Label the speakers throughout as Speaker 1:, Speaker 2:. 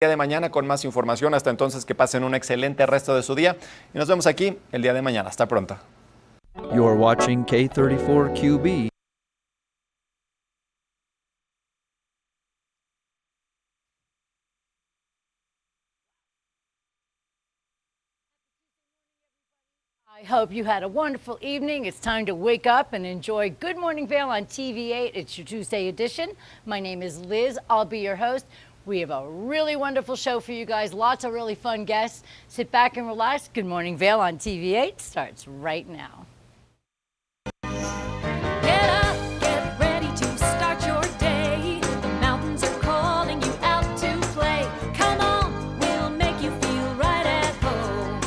Speaker 1: de mañana con más información. Hasta entonces, que pasen un excelente resto de su día y nos vemos aquí el día de mañana. Hasta pronto.
Speaker 2: You're watching K34QB.
Speaker 3: I hope you had a wonderful evening. It's time to wake up and enjoy Good Morning Vail on TV8. It's your Tuesday edition. My name is Liz. I'll be your host. We have a really wonderful show for you guys. Lots of really fun guests. Sit back and relax. Good Morning Vail on TV8 starts right now.
Speaker 4: Get up, get ready to start your day. The mountains are calling you out to play. Come on, we'll make you feel right at home.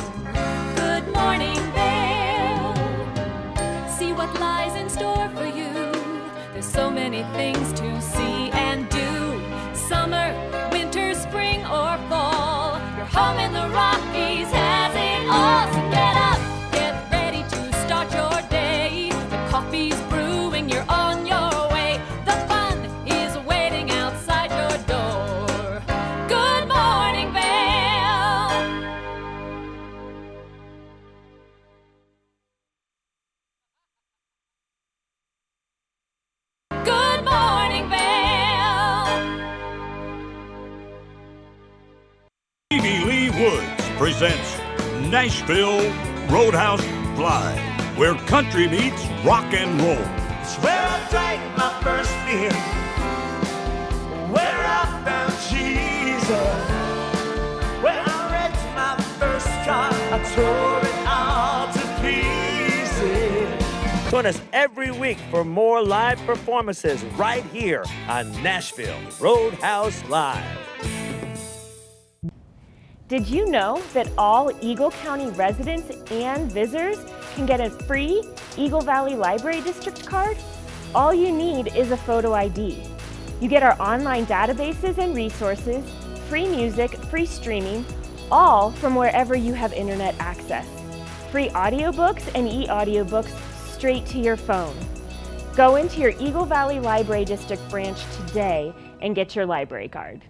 Speaker 4: Good morning, Vail. See what lies in store for you. There's so many things to see and do. Summer, winter, spring, or fall. Your home in the Rockies has it all. So get up, get ready to start your day. The coffee's brewing, you're on your way. The fun is waiting outside your door. Good morning, Vail. Good morning, Vail.
Speaker 5: Stevie Lee Woods presents Nashville Roadhouse Live, where country meets rock and roll.
Speaker 6: It's where I drank my first beer, where I found Jesus, where I wrecked my first car, I tore it all to pieces. Join us every week for more live performances right here on Nashville Roadhouse Live.
Speaker 7: Did you know that all Eagle County residents and visitors can get a free Eagle Valley Library District card? All you need is a photo ID. You get our online databases and resources, free music, free streaming, all from wherever you have internet access. Free audiobooks and e-audiobooks straight to your phone. Go into your Eagle Valley Library District branch today and get your library card.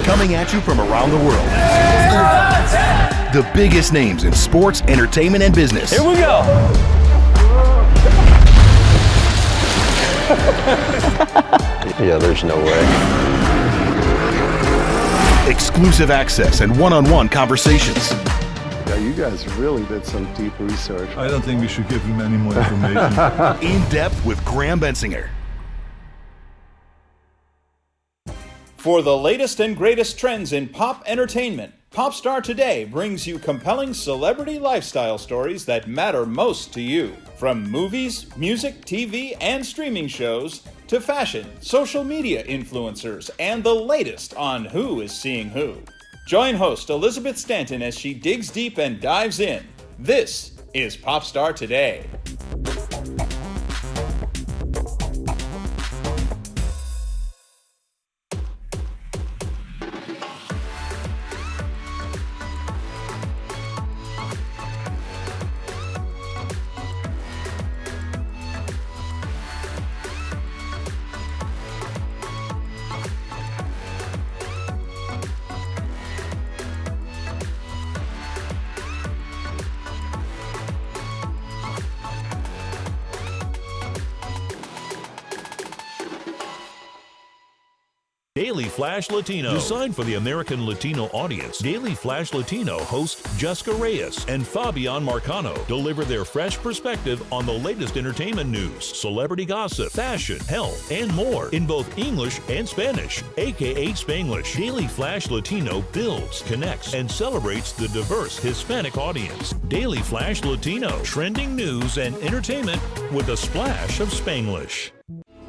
Speaker 8: Coming at you from around the world. The biggest names in sports, entertainment, and business.
Speaker 6: Here we go.
Speaker 9: Yeah, there's no way.
Speaker 8: Exclusive access and one-on-one conversations.
Speaker 9: Yeah, you guys really did some deep research.
Speaker 10: I don't think we should give him any more information.
Speaker 8: In depth with Graham Bensinger.
Speaker 11: For the latest and greatest trends in pop entertainment, Popstar Today brings you compelling celebrity lifestyle stories that matter most to you. From movies, music, TV, and streaming shows, to fashion, social media influencers, and the latest on who is seeing who. Join host Elizabeth Stanton as she digs deep and dives in. This is Popstar Today.
Speaker 5: Daily Flash Latino. Designed for the American Latino audience, Daily Flash Latino hosts Jessica Reyes and Fabian Marcano deliver their fresh perspective on the latest entertainment news, celebrity gossip, fashion, health, and more in both English and Spanish, aka Spanglish. Daily Flash Latino builds, connects, and celebrates the diverse Hispanic audience. Daily Flash Latino, trending news and entertainment with a splash of Spanglish.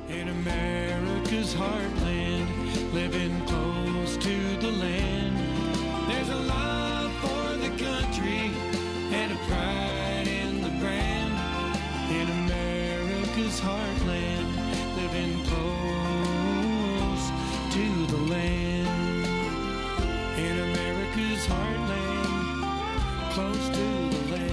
Speaker 6: In America's heartland, living close to the land, there's a love for the country and a pride in the brand. In America's heartland, living close to the land. In America's heartland, close to the land.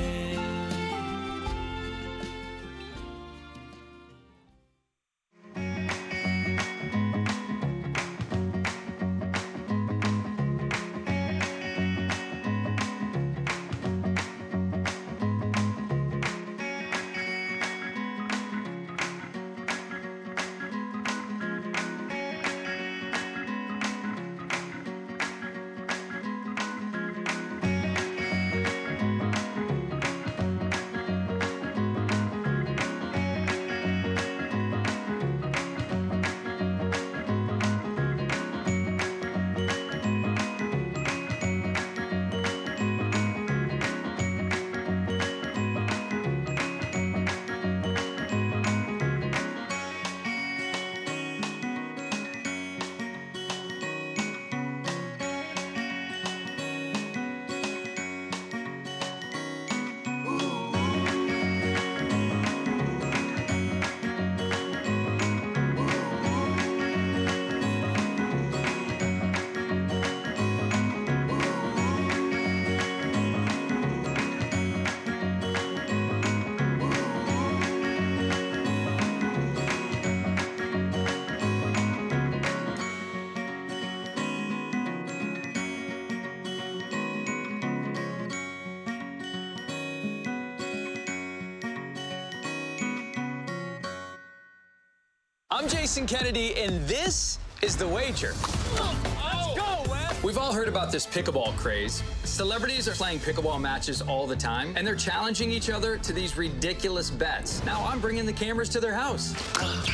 Speaker 12: I'm Jason Kennedy, and this is The Wager. Let's go, Wes! We've all heard about this pickleball craze. Celebrities are playing pickleball matches all the time, and they're challenging each other to these ridiculous bets. Now I'm bringing the cameras to their house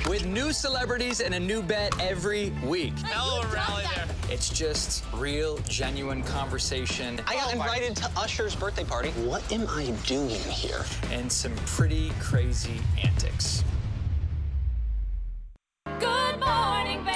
Speaker 12: with new celebrities and a new bet every week.
Speaker 13: Hell of a rally there.
Speaker 12: It's just real, genuine conversation.
Speaker 13: I got invited to Usher's birthday party. What am I doing here?
Speaker 12: And some pretty crazy antics.
Speaker 4: Good morning, Vail.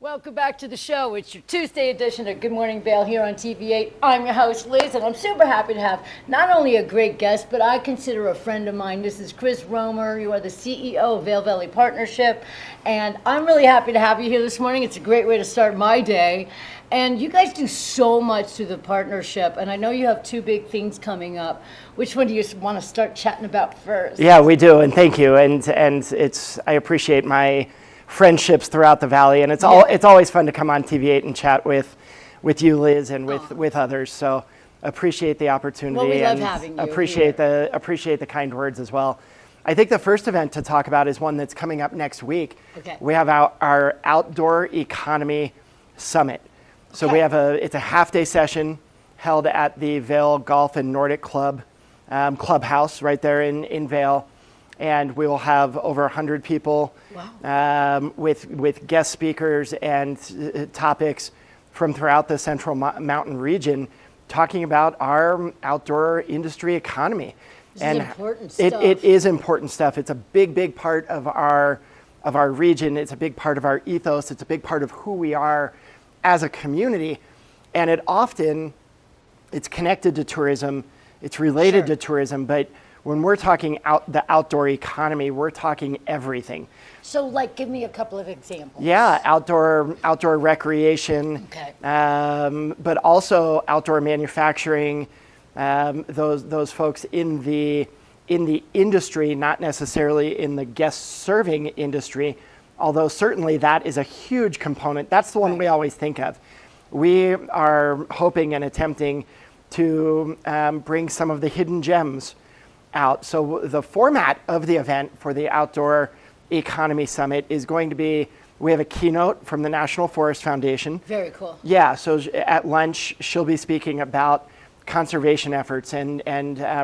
Speaker 3: Welcome back to the show. It's your Tuesday edition of Good Morning Vail here on TV8. I'm your host, Liz, and I'm super happy to have not only a great guest, but I consider a friend of mine. This is Chris Romer. You are the CEO of Vail Valley Partnership, and I'm really happy to have you here this morning. It's a great way to start my day. And you guys do so much through the partnership, and I know you have two big things coming up. Which one do you want to start chatting about first?
Speaker 14: Yeah, we do, and thank you. And I appreciate my friendships throughout the valley, and it's always fun to come on TV8 and chat with you, Liz, and with others. So appreciate the opportunity.
Speaker 3: Well, we love
Speaker 14: and
Speaker 3: having you
Speaker 14: appreciate the kind words as well. I think the first event to talk about is one that's coming up next week.
Speaker 3: Okay.
Speaker 14: We have our Outdoor Economy Summit. So we have it's a half-day session held at the Vail Golf and Nordic Club clubhouse right there in Vail. And we will have over 100 people with guest speakers and topics from throughout the Central Mountain region talking about our outdoor industry economy.
Speaker 3: This is important stuff.
Speaker 14: It is important stuff. It's a big part of our region. It's a big part of our ethos. It's a big part of who we are as a community. And it's connected to tourism. It's related to tourism, but when we're talking the outdoor economy, we're talking everything.
Speaker 3: So, give me a couple of examples.
Speaker 14: Yeah, outdoor recreation, but also outdoor manufacturing. Those folks in the industry, not necessarily in the guest serving industry, although certainly that is a huge component. That's the one we always think of. We are hoping and attempting to bring some of the hidden gems out. So the format of the event for the Outdoor Economy Summit is going to be, we have a keynote from the National Forest Foundation.
Speaker 3: Very cool.
Speaker 14: Yeah, so at lunch, she'll be speaking about conservation efforts and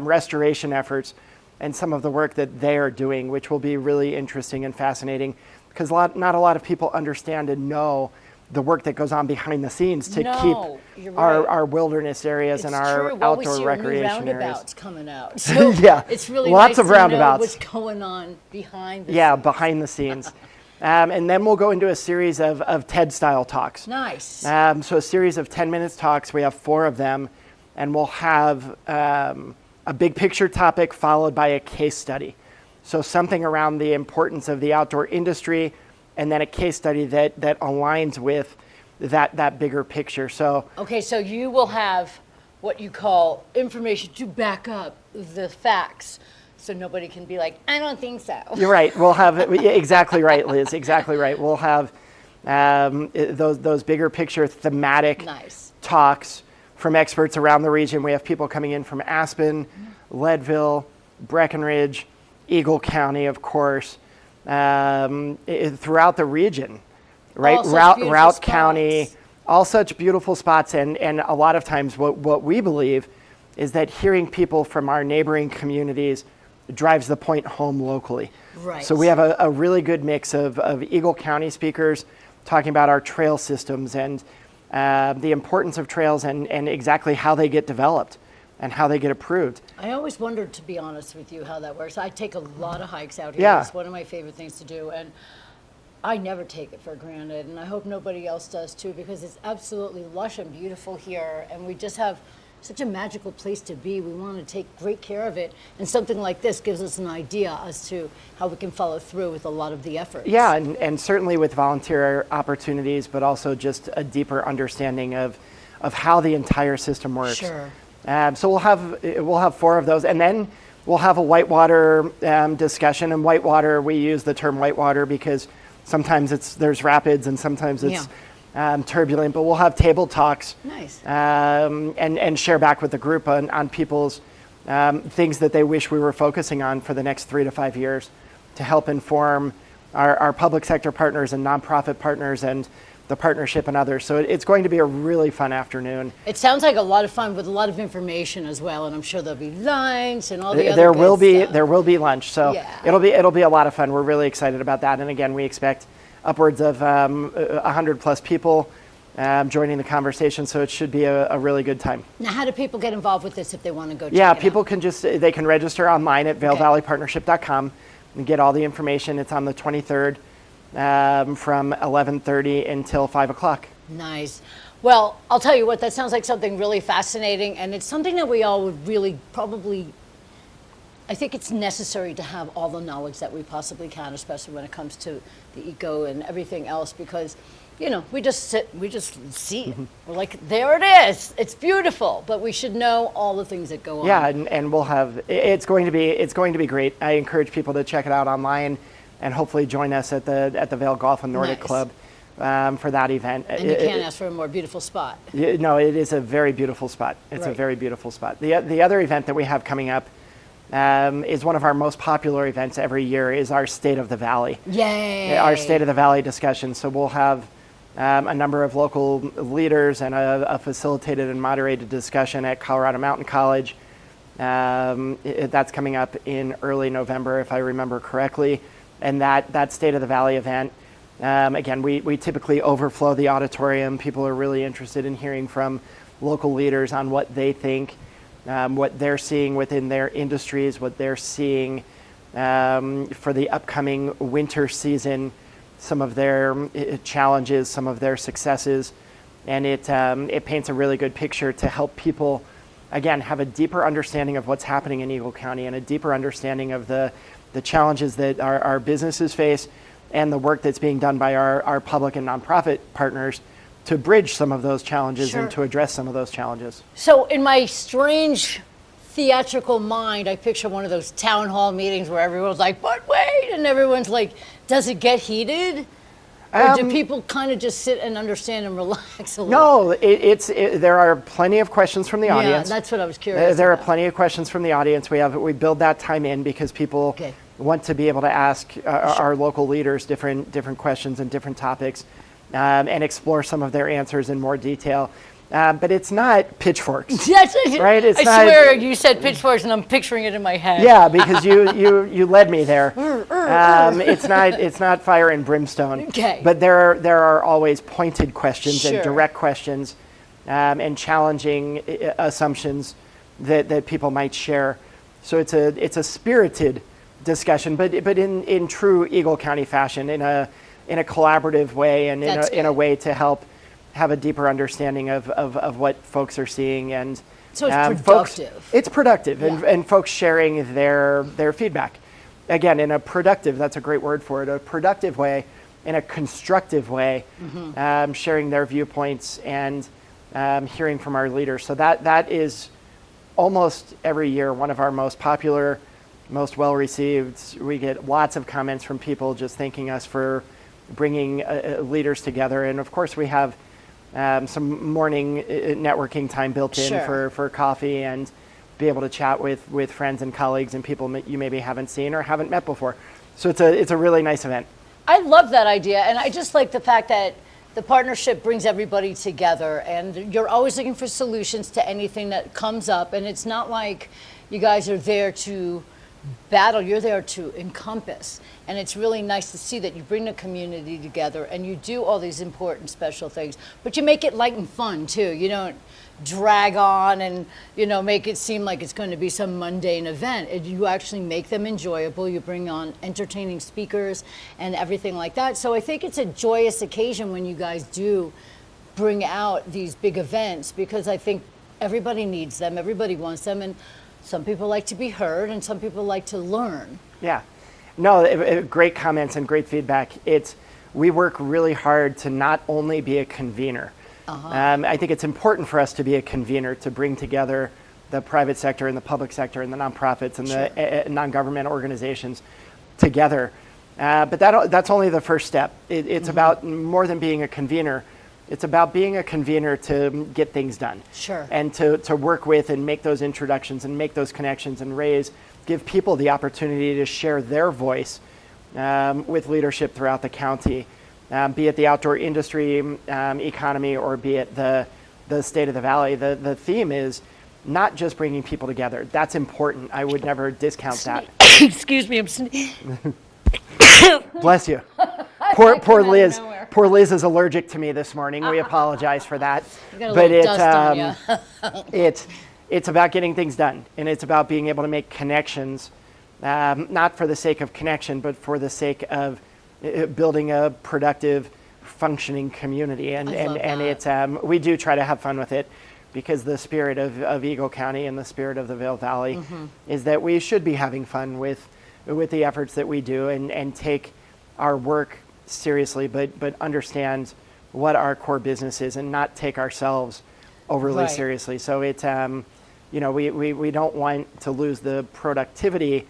Speaker 14: restoration efforts and some of the work that they are doing, which will be really interesting and fascinating because not a lot of people understand and know the work that goes on behind the scenes to keep our wilderness areas and our outdoor recreation
Speaker 3: new
Speaker 14: areas.
Speaker 3: roundabouts coming out. So
Speaker 14: yeah,
Speaker 3: it's really
Speaker 14: lots
Speaker 3: nice
Speaker 14: of
Speaker 3: to
Speaker 14: roundabouts.
Speaker 3: know what's going on behind the scenes.
Speaker 14: Yeah, behind the scenes. And then we'll go into a series of TED-style talks.
Speaker 3: Nice.
Speaker 14: So a series of 10 minutes talks. We have 4 of them, and we'll have a big picture topic followed by a case study. So something around the importance of the outdoor industry, and then a case study that aligns with that bigger picture. So
Speaker 3: okay, so you will have what you call information to back up the facts, so nobody can be like, I don't think so.
Speaker 14: You're right. We'll have exactly right, Liz. Exactly right. We'll have those bigger picture thematic talks from experts around the region. We have people coming in from Aspen, Leadville, Breckenridge, Eagle County, of course. Throughout the region, right? Route County, all such beautiful spots. And a lot of times what we believe is that hearing people from our neighboring communities drives the point home locally.
Speaker 3: Right.
Speaker 14: So we have a really good mix of Eagle County speakers talking about our trail systems and the importance of trails and exactly how they get developed and how they get approved.
Speaker 3: I always wondered, to be honest with you, how that works. I take a lot of hikes out here.
Speaker 14: Yeah.
Speaker 3: It's one of my favorite things to do, and I never take it for granted, and I hope nobody else does too, because it's absolutely lush and beautiful here, and we just have such a magical place to be. We want to take great care of it, and something like this gives us an idea as to how we can follow through with a lot of the efforts.
Speaker 14: Yeah, and certainly with volunteer opportunities, but also just a deeper understanding of how the entire system works.
Speaker 3: Sure.
Speaker 14: So we'll have 4 of those, and then we'll have a whitewater discussion. And whitewater, we use the term whitewater because sometimes there's rapids and sometimes it's turbulent, but we'll have table talks.
Speaker 3: Nice.
Speaker 14: And share back with the group on people's things that they wish we were focusing on for the next 3 to 5 years to help inform our public sector partners and nonprofit partners and the partnership and others. So it's going to be a really fun afternoon.
Speaker 3: It sounds like a lot of fun with a lot of information as well, and I'm sure there'll be lunch and all the other
Speaker 14: There
Speaker 3: good
Speaker 14: will be
Speaker 3: stuff.
Speaker 14: there will be lunch, so
Speaker 3: Yeah.
Speaker 14: it'll be a lot of fun. We're really excited about that, and again, we expect upwards of 100 plus people joining the conversation, so it should be a really good time.
Speaker 3: Now, how do people get involved with this if they want to go check
Speaker 14: Yeah,
Speaker 3: it
Speaker 14: people
Speaker 3: out?
Speaker 14: can they can register online at vailvalleypartnership.com and get all the information. It's on the 23rd from 11:30 until 5 o'clock.
Speaker 3: Nice. Well, I'll tell you what, that sounds like something really fascinating, and it's something that we all would really probably, I think it's necessary to have all the knowledge that we possibly can, especially when it comes to the eco and everything else, because, you know, we just see it. We're like, there it is. It's beautiful, but we should know all the things that go on.
Speaker 14: Yeah, and we'll have, it's going to be great. I encourage people to check it out online and hopefully join us at the Vail Golf and Nordic
Speaker 3: Nice.
Speaker 14: Club for that event.
Speaker 3: And you can't ask for a more beautiful spot.
Speaker 14: No, it is a very beautiful spot. It's a
Speaker 3: Right.
Speaker 14: very beautiful spot. The other event that we have coming up is one of our most popular events every year is our State of the Valley.
Speaker 3: Yay!
Speaker 14: Our State of the Valley discussion. So we'll have a number of local leaders and a facilitated and moderated discussion at Colorado Mountain College. That's coming up in early November, if I remember correctly. And that State of the Valley event, again, we typically overflow the auditorium. People are really interested in hearing from local leaders on what they think, what they're seeing within their industries, what they're seeing for the upcoming winter season, some of their challenges, some of their successes. And it paints a really good picture to help people, again, have a deeper understanding of what's happening in Eagle County and a deeper understanding of the challenges that our businesses face and the work that's being done by our public and nonprofit partners to bridge some of those challenges
Speaker 3: Sure.
Speaker 14: and to address some of those challenges.
Speaker 3: So in my strange theatrical mind, I picture one of those town hall meetings where everyone's like, but wait, and everyone's like, does it get heated? Or do people kind of just sit and understand and relax a little?
Speaker 14: No, there are plenty of questions from the audience.
Speaker 3: Yeah, that's what I was curious
Speaker 14: There are
Speaker 3: about.
Speaker 14: plenty of questions from the audience. We build that time in because people want to be able to ask our local leaders different questions and different topics and explore some of their answers in more detail. But it's not pitchforks.
Speaker 3: Yes,
Speaker 14: right? It's
Speaker 3: I
Speaker 14: not,
Speaker 3: swear you said pitchforks and I'm picturing it in my head.
Speaker 14: Yeah, because you led me there. It's not fire and brimstone.
Speaker 3: Okay.
Speaker 14: But there are always pointed questions
Speaker 3: Sure.
Speaker 14: and direct questions and challenging assumptions that people might share. So it's a spirited discussion, but in true Eagle County fashion, in a collaborative way and in a way to help have a deeper understanding of what folks are seeing. And
Speaker 3: So it's productive.
Speaker 14: It's productive, and folks sharing their feedback. Again, in a productive, that's a great word for it, a productive way, in a constructive way, sharing their viewpoints and hearing from our leaders. So that is almost every year one of our most popular, most well-received. We get lots of comments from people just thanking us for bringing leaders together. And of course, we have some morning networking time built in
Speaker 3: Sure.
Speaker 14: for coffee and be able to chat with friends and colleagues and people you maybe haven't seen or haven't met before. So it's a really nice event.
Speaker 3: I love that idea, and I just like the fact that the partnership brings everybody together, and you're always looking for solutions to anything that comes up, and it's not like you guys are there to battle, you're there to encompass. And it's really nice to see that you bring the community together and you do all these important special things, but you make it light and fun too. You don't drag on and make it seem like it's going to be some mundane event. You actually make them enjoyable. You bring on entertaining speakers and everything like that. So I think it's a joyous occasion when you guys do bring out these big events, because I think everybody needs them, everybody wants them, and some people like to be heard and some people like to learn.
Speaker 14: Yeah. No, great comments and great feedback. We work really hard to not only be a convener. I think it's important for us to be a convener, to bring together the private sector and the public sector and the nonprofits and the non-government organizations together. But that's only the first step. It's about more than being a convener. It's about being a convener to get things done.
Speaker 3: Sure.
Speaker 14: And to work with and make those introductions and make those connections and give people the opportunity to share their voice with leadership throughout the county, be it the outdoor industry economy or be it the state of the valley. The theme is not just bringing people together. That's important. I would never discount that.
Speaker 3: Excuse me, I'm sneezing.
Speaker 14: Bless you. Poor Liz. Poor Liz is allergic to me this morning. We apologize for that.
Speaker 3: But
Speaker 14: it's about getting things done, and it's about being able to make connections, not for the sake of connection, but for the sake of building a productive, functioning community. And it's we do try to have fun with it, because the spirit of Eagle County and the spirit of the Vail Valley is that we should be having fun with the efforts that we do and take our work seriously, but understand what our core business is and not take ourselves overly seriously. So it's, we don't want to lose the productivity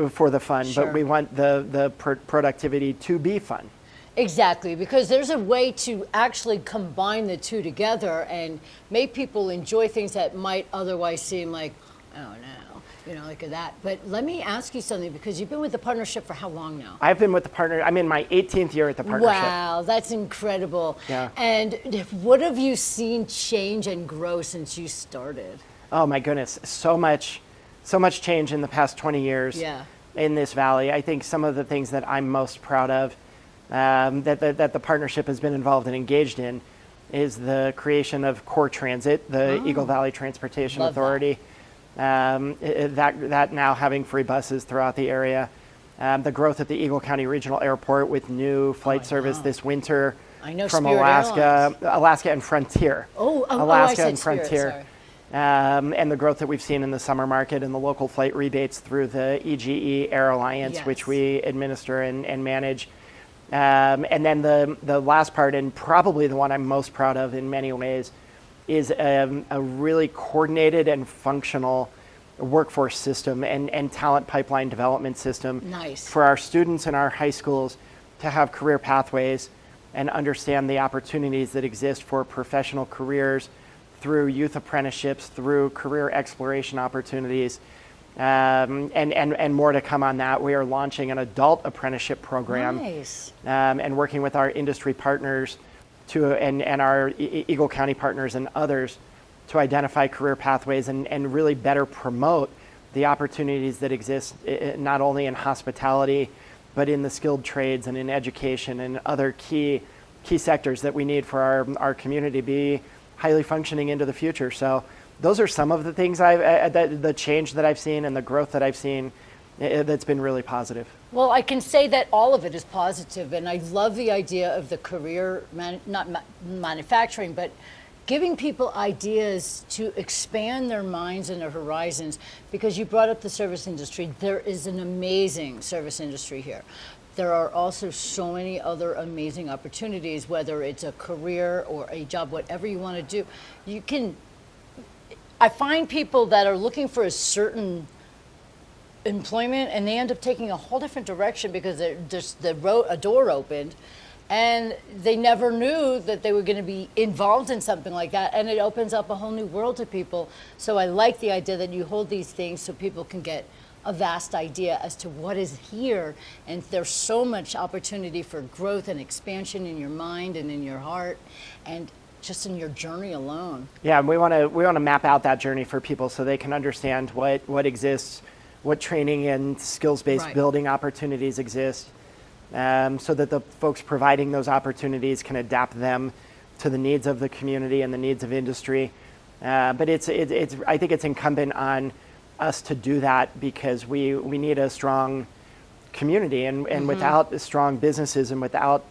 Speaker 14: for the fun, but we want the productivity to be fun.
Speaker 3: Exactly, because there's a way to actually combine the two together and make people enjoy things that might otherwise seem like, I don't know, like that. But let me ask you something, because you've been with the partnership for how long now?
Speaker 14: I've been with the partner, I'm in my 18th year at the partnership.
Speaker 3: Wow, that's incredible.
Speaker 14: Yeah.
Speaker 3: And what have you seen change and grow since you started?
Speaker 14: Oh my goodness, so much change in the past 20 years in this valley. I think some of the things that I'm most proud of that the partnership has been involved and engaged in is the creation of Core Transit, the Eagle Valley Transportation Authority. That now having free buses throughout the area. The growth at the Eagle County Regional Airport with new flight service this winter from
Speaker 3: Spirit
Speaker 14: Alaska and Frontier.
Speaker 3: Alaska
Speaker 14: and Frontier. And the growth that we've seen in the summer market and the local flight rebates through the EGE Air Alliance, which we administer and manage. And then the last part, and probably the one I'm most proud of in many ways, is a really coordinated and functional workforce system and talent pipeline development system for our students in our high schools to have career pathways and understand the opportunities that exist for professional careers through youth apprenticeships, through career exploration opportunities, and more to come on that. We are launching an adult apprenticeship program and working with our industry partners and our Eagle County partners and others to identify career pathways and really better promote the opportunities that exist not only in hospitality, but in the skilled trades and in education and other key sectors that we need for our community to be highly functioning into the future. So those are some of the things the change that I've seen and the growth that I've seen that's been really positive.
Speaker 3: Well, I can say that all of it is positive, and I love the idea of the career, not manufacturing, but giving people ideas to expand their minds and their horizons, because you brought up the service industry. There is an amazing service industry here. There are also so many other amazing opportunities, whether it's a career or a job, whatever you want to do. I find people that are looking for a certain employment and they end up taking a whole different direction because a door opened and they never knew that they were going to be involved in something like that, and it opens up a whole new world to people. So I like the idea that you hold these things so people can get a vast idea as to what is here, and there's so much opportunity for growth and expansion in your mind and in your heart and just in your journey alone.
Speaker 14: Yeah, we want to map out that journey for people so they can understand what exists, what training and skills-based building opportunities exist, so that the folks providing those opportunities can adapt them to the needs of the community and the needs of industry. But I think it's incumbent on us to do that, because we need a strong community, and without strong businesses and without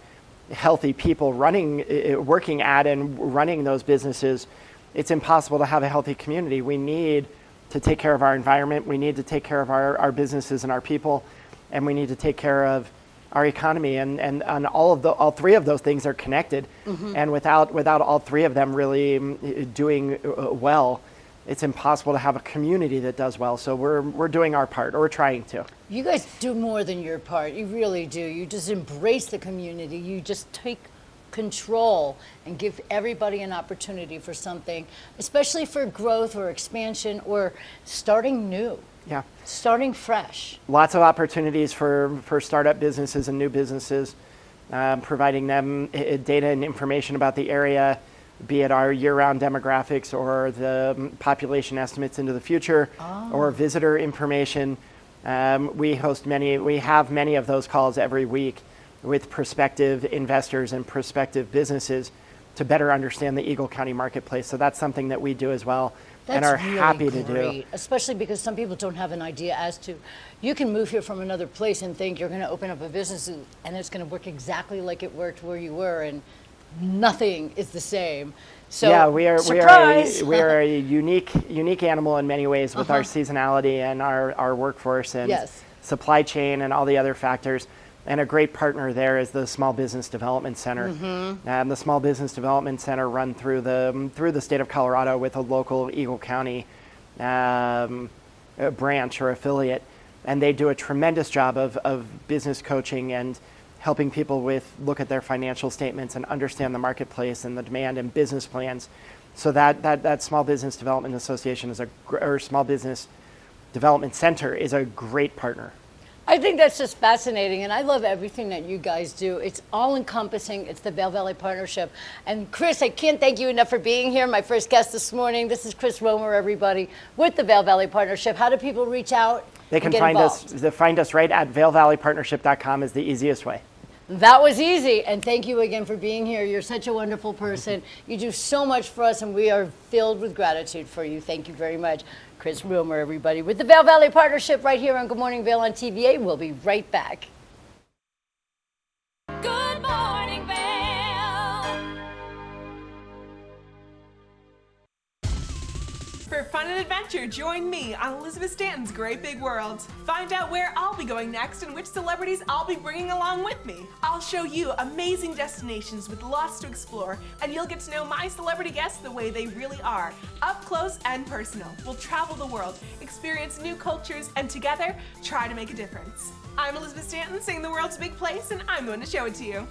Speaker 14: healthy people working at and running those businesses, it's impossible to have a healthy community. We need to take care of our environment, we need to take care of our businesses and our people, and we need to take care of our economy, and all three of those things are connected. And without all three of them really doing well, it's impossible to have a community that does well. So we're doing our part, or we're trying to.
Speaker 3: You guys do more than your part. You really do. You just embrace the community. You just take control and give everybody an opportunity for something, especially for growth or expansion or starting new.
Speaker 14: Yeah.
Speaker 3: Starting fresh.
Speaker 14: Lots of opportunities for startup businesses and new businesses, providing them data and information about the area, be it our year-round demographics or the population estimates into the future, or visitor information. We have many of those calls every week with prospective investors and prospective businesses to better understand the Eagle County marketplace. So that's something that we do as well.
Speaker 3: That's
Speaker 14: and are
Speaker 3: really
Speaker 14: happy to
Speaker 3: great,
Speaker 14: do.
Speaker 3: especially because some people don't have an idea as to, you can move here from another place and think you're going to open up a business and it's going to work exactly like it worked where you were, and nothing is the same. So
Speaker 14: yeah, we are a unique animal in many ways with our seasonality and our workforce and supply chain and all the other factors. And a great partner there is the Small Business Development Center. The Small Business Development Center run through the state of Colorado with a local Eagle County branch or affiliate, and they do a tremendous job of business coaching and helping people look at their financial statements and understand the marketplace and the demand and business plans. So that Small Business Development Association or Small Business Development Center is a great partner.
Speaker 3: I think that's just fascinating, and I love everything that you guys do. It's all encompassing. It's the Vail Valley Partnership. And Chris, I can't thank you enough for being here. My first guest this morning. This is Chris Romer, everybody, with the Vail Valley Partnership. How do people reach out?
Speaker 14: They can find us right at vailvalleypartnership.com is the easiest way.
Speaker 3: That was easy, and thank you again for being here. You're such a wonderful person. You do so much for us, and we are filled with gratitude for you. Thank you very much. Chris Romer, everybody, with the Vail Valley Partnership right here on Good Morning Vail on TVA. We'll be right back.
Speaker 4: Good morning, Vail.
Speaker 15: For fun and adventure, join me on Elizabeth Stanton's Great Big World. Find out where I'll be going next and which celebrities I'll be bringing along with me. I'll show you amazing destinations with lots to explore, and you'll get to know my celebrity guests the way they really are, up close and personal. We'll travel the world, experience new cultures, and together, try to make a difference. I'm Elizabeth Stanton, saying the world's a big place, and I'm going to show it to you.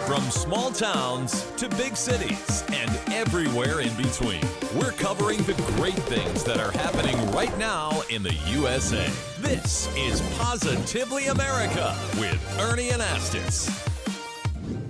Speaker 5: From small towns to big cities and everywhere in between, we're covering the great things that are happening right now in the USA. This is Positively America with Ernie Anastas.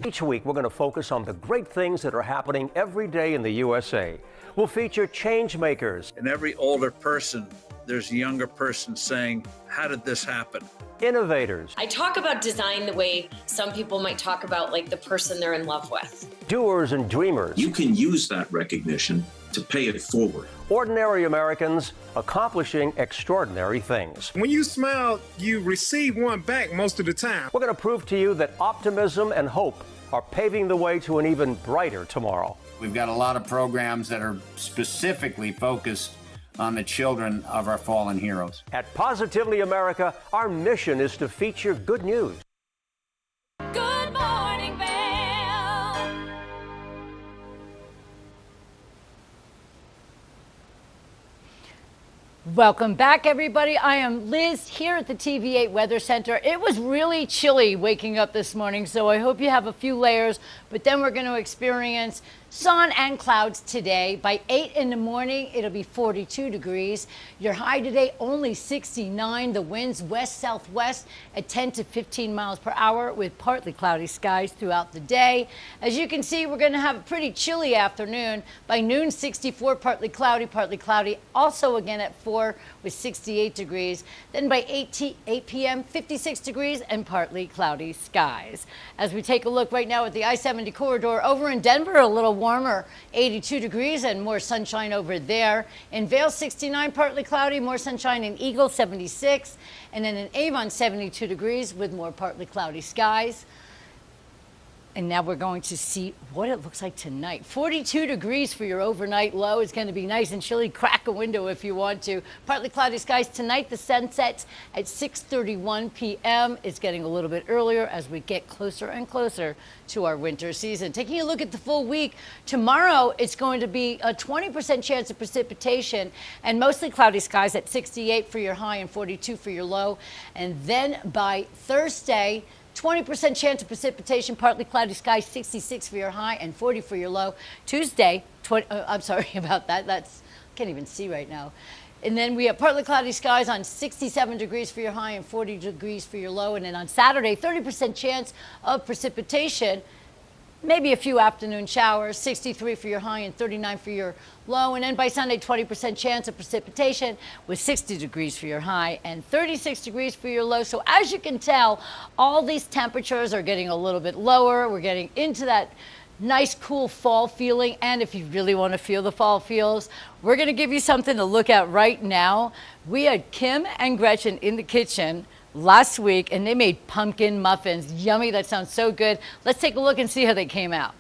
Speaker 16: Each week, we're going to focus on the great things that are happening every day in the USA. We'll feature change makers.
Speaker 17: In every older person, there's a younger person saying, how did this happen?
Speaker 16: Innovators.
Speaker 18: I talk about design the way some people might talk about like the person they're in love with.
Speaker 16: Doers and dreamers.
Speaker 19: You can use that recognition to pay it forward.
Speaker 16: Ordinary Americans accomplishing extraordinary things.
Speaker 20: When you smile, you receive one back most of the time.
Speaker 16: We're going to prove to you that optimism and hope are paving the way to an even brighter tomorrow.
Speaker 21: We've got a lot of programs that are specifically focused on the children of our fallen heroes.
Speaker 16: At Positively America, our mission is to feature good news.
Speaker 4: Good morning, Vail.
Speaker 3: Welcome back, everybody. I am Liz here at the TV8 Weather Center. It was really chilly waking up this morning, so I hope you have a few layers, but then we're going to experience sun and clouds today. By 8 in the morning, it'll be 42 degrees. Your high today, only 69. The winds west-southwest at 10 to 15 miles per hour with partly cloudy skies throughout the day. As you can see, we're going to have a pretty chilly afternoon. By noon, 64, partly cloudy. Also again at 4 with 68 degrees. Then by 8 p.m., 56 degrees and partly cloudy skies. As we take a look right now at the I-70 corridor over in Denver, a little warmer, 82 degrees and more sunshine over there. In Vail, 69, partly cloudy, more sunshine. In Eagle, 76. And then in Avon, 72 degrees with more partly cloudy skies. And now we're going to see what it looks like tonight. 42 degrees for your overnight low. It's going to be nice and chilly. Crack a window if you want to. Partly cloudy skies tonight. The sun sets at 6:31 p.m. It's getting a little bit earlier as we get closer and closer to our winter season. Taking a look at the full week, tomorrow it's going to be a 20% chance of precipitation and mostly cloudy skies at 68 for your high and 42 for your low. And then by Thursday, 20% chance of precipitation, partly cloudy skies, 66 for your high and 40 for your low. Tuesday, I'm sorry about that. I can't even see right now. And then we have partly cloudy skies on 67 degrees for your high and 40 degrees for your low. And then on Saturday, 30% chance of precipitation, maybe a few afternoon showers, 63 for your high and 39 for your low. And then by Sunday, 20% chance of precipitation with 60 degrees for your high and 36 degrees for your low. So as you can tell, all these temperatures are getting a little bit lower. We're getting into that nice, cool fall feeling. And if you really want to feel the fall feels, we're going to give you something to look at right now. We had Kim and Gretchen in the kitchen last week, and they made pumpkin muffins. Yummy, that sounds so good. Let's take a look and see how they came out.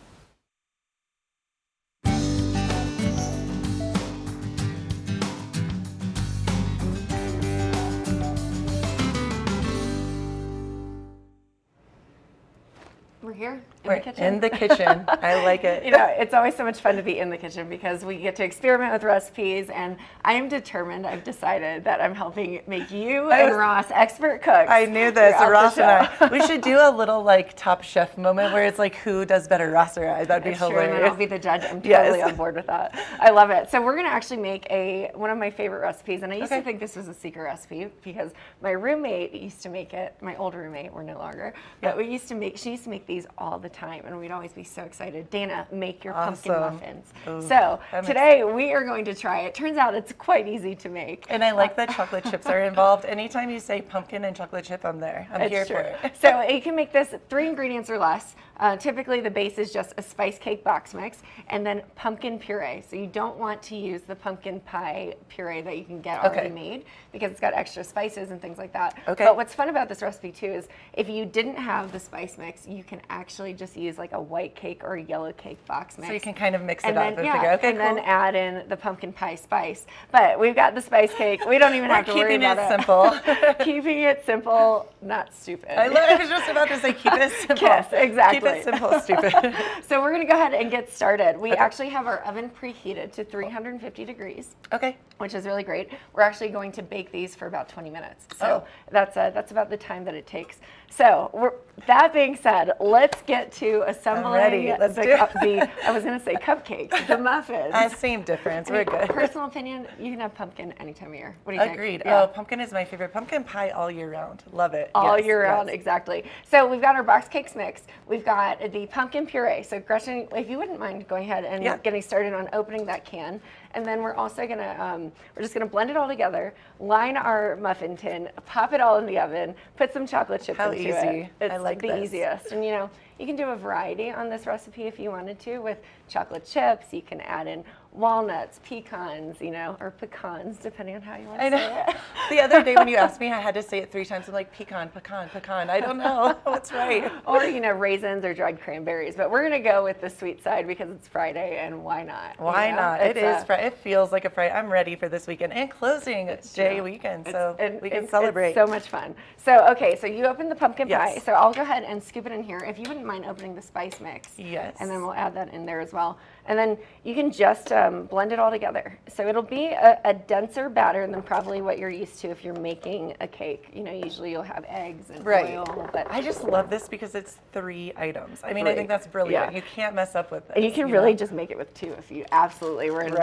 Speaker 22: We're here
Speaker 23: We're in the kitchen. I like it.
Speaker 22: You know, it's always so much fun to be in the kitchen because we get to experiment with recipes, and I am determined. I've decided that I'm helping make you and Ross expert cooks.
Speaker 23: I knew this. Ross and I. We should do a little like Top Chef moment where it's like who does better, Ross or I. That'd be hilarious.
Speaker 22: Sure, and I'll be the judge. I'm totally on board with that. I love it. So we're gonna actually make one of my favorite recipes, and I used to think this was a secret recipe because my roommate used to make it. My old roommate, we're no longer, but she used to make these all the time, and we'd always be so excited. Dana, make your pumpkin muffins.
Speaker 23: Ooh,
Speaker 22: so today we are going to try it. Turns out it's quite easy to make.
Speaker 23: And I like that chocolate chips are involved. Anytime you say pumpkin and chocolate chip, I'm there. I'm here for it.
Speaker 22: So you can make this 3 ingredients or less. Typically the base is just a spice cake box mix and then pumpkin puree. So you don't want to use the pumpkin pie puree that you can get already made because it's got extra spices and things like that. But what's fun about this recipe too is if you didn't have the spice mix, you can actually just use like a white cake or a yellow cake box mix.
Speaker 23: So you can kind of mix it
Speaker 22: up
Speaker 23: and figure, okay,
Speaker 22: and then add in the pumpkin pie spice. But we've got the spice cake. We don't even have to worry about it. Keeping it simple, not stupid.
Speaker 23: I was just about to say keep it simple.
Speaker 22: Yes, exactly.
Speaker 23: Keep it simple, stupid.
Speaker 22: So we're going to go ahead and get started. We actually have our oven preheated to 350 degrees.
Speaker 23: Okay.
Speaker 22: Which is really great. We're actually going to bake these for about 20 minutes. So that's about the time that it takes. So that being said, let's get to assembling I was going to say cupcakes, the muffins.
Speaker 23: Same difference. We're good.
Speaker 22: Personal opinion, you can have pumpkin any time of year. What do you think?
Speaker 23: Agreed. Yeah. Oh, pumpkin is my favorite. Pumpkin pie all year round. Love it.
Speaker 22: All year round, exactly. So we've got our box cakes mix. We've got the pumpkin puree. So Gretchen, if you wouldn't mind going ahead and getting started on opening that can. And then we're also gonna, we're just gonna blend it all together, line our muffin tin, pop it all in the oven, put some chocolate chips into it. It's
Speaker 23: I like
Speaker 22: the easiest. And you know, you can do a variety on this recipe if you wanted to with chocolate chips. You can add in walnuts, pecans, you know, or pecans, depending on how you want to
Speaker 23: I
Speaker 22: say
Speaker 23: know.
Speaker 22: it.
Speaker 23: The other day when you asked me, I had to say it 3 times. I'm like, pecan, pecan, pecan. I don't know what's right.
Speaker 22: Or, you know, raisins or dried cranberries. But we're going to go with the sweet side because it's Friday, and why not?
Speaker 23: Why
Speaker 22: you know?
Speaker 23: not? It is Friday. It feels like a Friday. I'm ready for this weekend and closing day weekend, so we can celebrate.
Speaker 22: It's so much fun. So, okay, so you open the pumpkin pie.
Speaker 23: Yes.
Speaker 22: So I'll go ahead and scoop it in here. If you wouldn't mind opening the spice mix.
Speaker 23: Yes.
Speaker 22: And then we'll add that in there as well. And then you can just blend it all together. So it'll be a denser batter than probably what you're used to if you're making a cake. You know, usually you'll have eggs and oil. But
Speaker 23: I just love this because it's 3 items. I mean, I think that's brilliant.
Speaker 22: Yeah.
Speaker 23: You can't mess up with this.
Speaker 22: And you can really just make it with 2 if you absolutely were in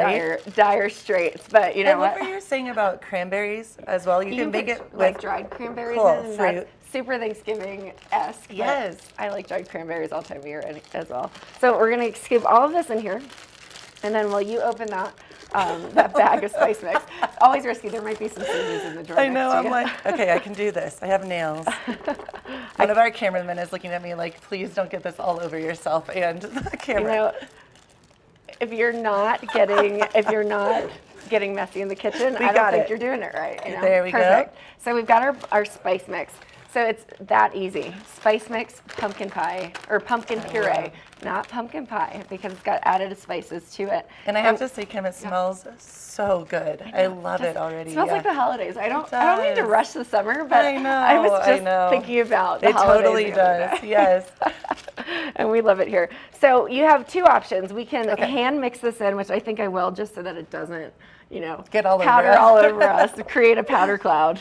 Speaker 22: dire straits. But you know
Speaker 23: and what were you saying about cranberries as well? You can make
Speaker 22: put,
Speaker 23: it
Speaker 22: like
Speaker 23: with
Speaker 22: dried cranberries
Speaker 23: cool
Speaker 22: in.
Speaker 23: fruit.
Speaker 22: That's super Thanksgiving-esque.
Speaker 23: Yes.
Speaker 22: I like dried cranberries all time of year as well. So we're going to scoop all of this in here. And then while you open that that bag of spice mix, it's always risky. There might be some scissors in the drawer.
Speaker 23: I know. I'm like, okay, I can do this. I have nails. One of our cameramen is looking at me like, please don't get this all over yourself and the camera.
Speaker 22: You know, if you're not getting messy in the kitchen, I don't think you're doing it right. You know?
Speaker 23: There we
Speaker 22: Perfect.
Speaker 23: go.
Speaker 22: So we've got our spice mix. So it's that easy. Spice mix, pumpkin pie, or pumpkin puree, not pumpkin pie, because it's got added spices to it.
Speaker 23: And I have to say, Kim, it smells so good. I love it already.
Speaker 22: It smells like the holidays. I don't mean to
Speaker 23: does.
Speaker 22: rush the summer, but I was just thinking about the
Speaker 23: it
Speaker 22: holidays.
Speaker 23: Totally does. Yes.
Speaker 22: And we love it here. So you have 2 options. We can hand mix this in, which I think I will, just so that it doesn't, you know,
Speaker 23: get all
Speaker 22: powder
Speaker 23: over
Speaker 22: all over us, create a powder cloud.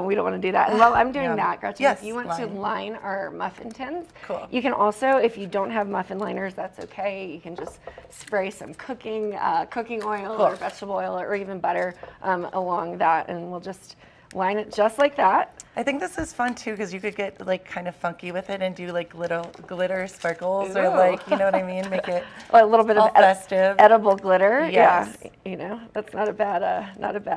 Speaker 22: We don't want to do that. And while I'm doing that, Gretchen,
Speaker 23: Yes,
Speaker 22: if you want to line our muffin tins,
Speaker 23: cool.
Speaker 22: You can also, if you don't have muffin liners, that's okay. You can just spray some cooking oil or vegetable oil or even butter along that, and we'll just line it just like that.
Speaker 23: I think this is fun too because you could get like kind of funky with it and do like little glitter sparkles or like, you know what I mean, make it
Speaker 22: a little bit of
Speaker 23: festive,
Speaker 22: edible glitter.
Speaker 23: Yes.
Speaker 22: Yeah, you know, that's not a bad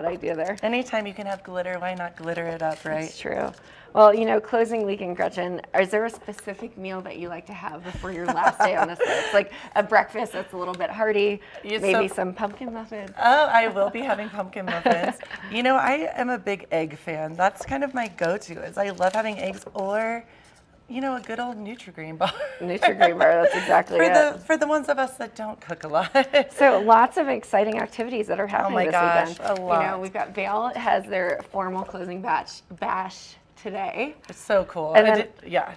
Speaker 22: idea there.
Speaker 23: Anytime you can have glitter, why not glitter it up, right?
Speaker 22: That's true. Well, you know, closing weekend, Gretchen, is there a specific meal that you like to have before your last day on this list? Like a breakfast that's a little bit hearty, maybe some pumpkin muffins?
Speaker 23: Oh, I will be having pumpkin muffins. You know, I am a big egg fan. That's kind of my go-to is I love having eggs or, you know, a good old Nutri-Grain bar.
Speaker 22: Nutri-Grain bar, that's exactly it.
Speaker 23: For the ones of us that don't cook a lot.
Speaker 22: So lots of exciting activities that are happening this weekend.
Speaker 23: A lot.
Speaker 22: You know, we've got Vail has their formal closing bash today.
Speaker 23: It's so cool.
Speaker 22: And then,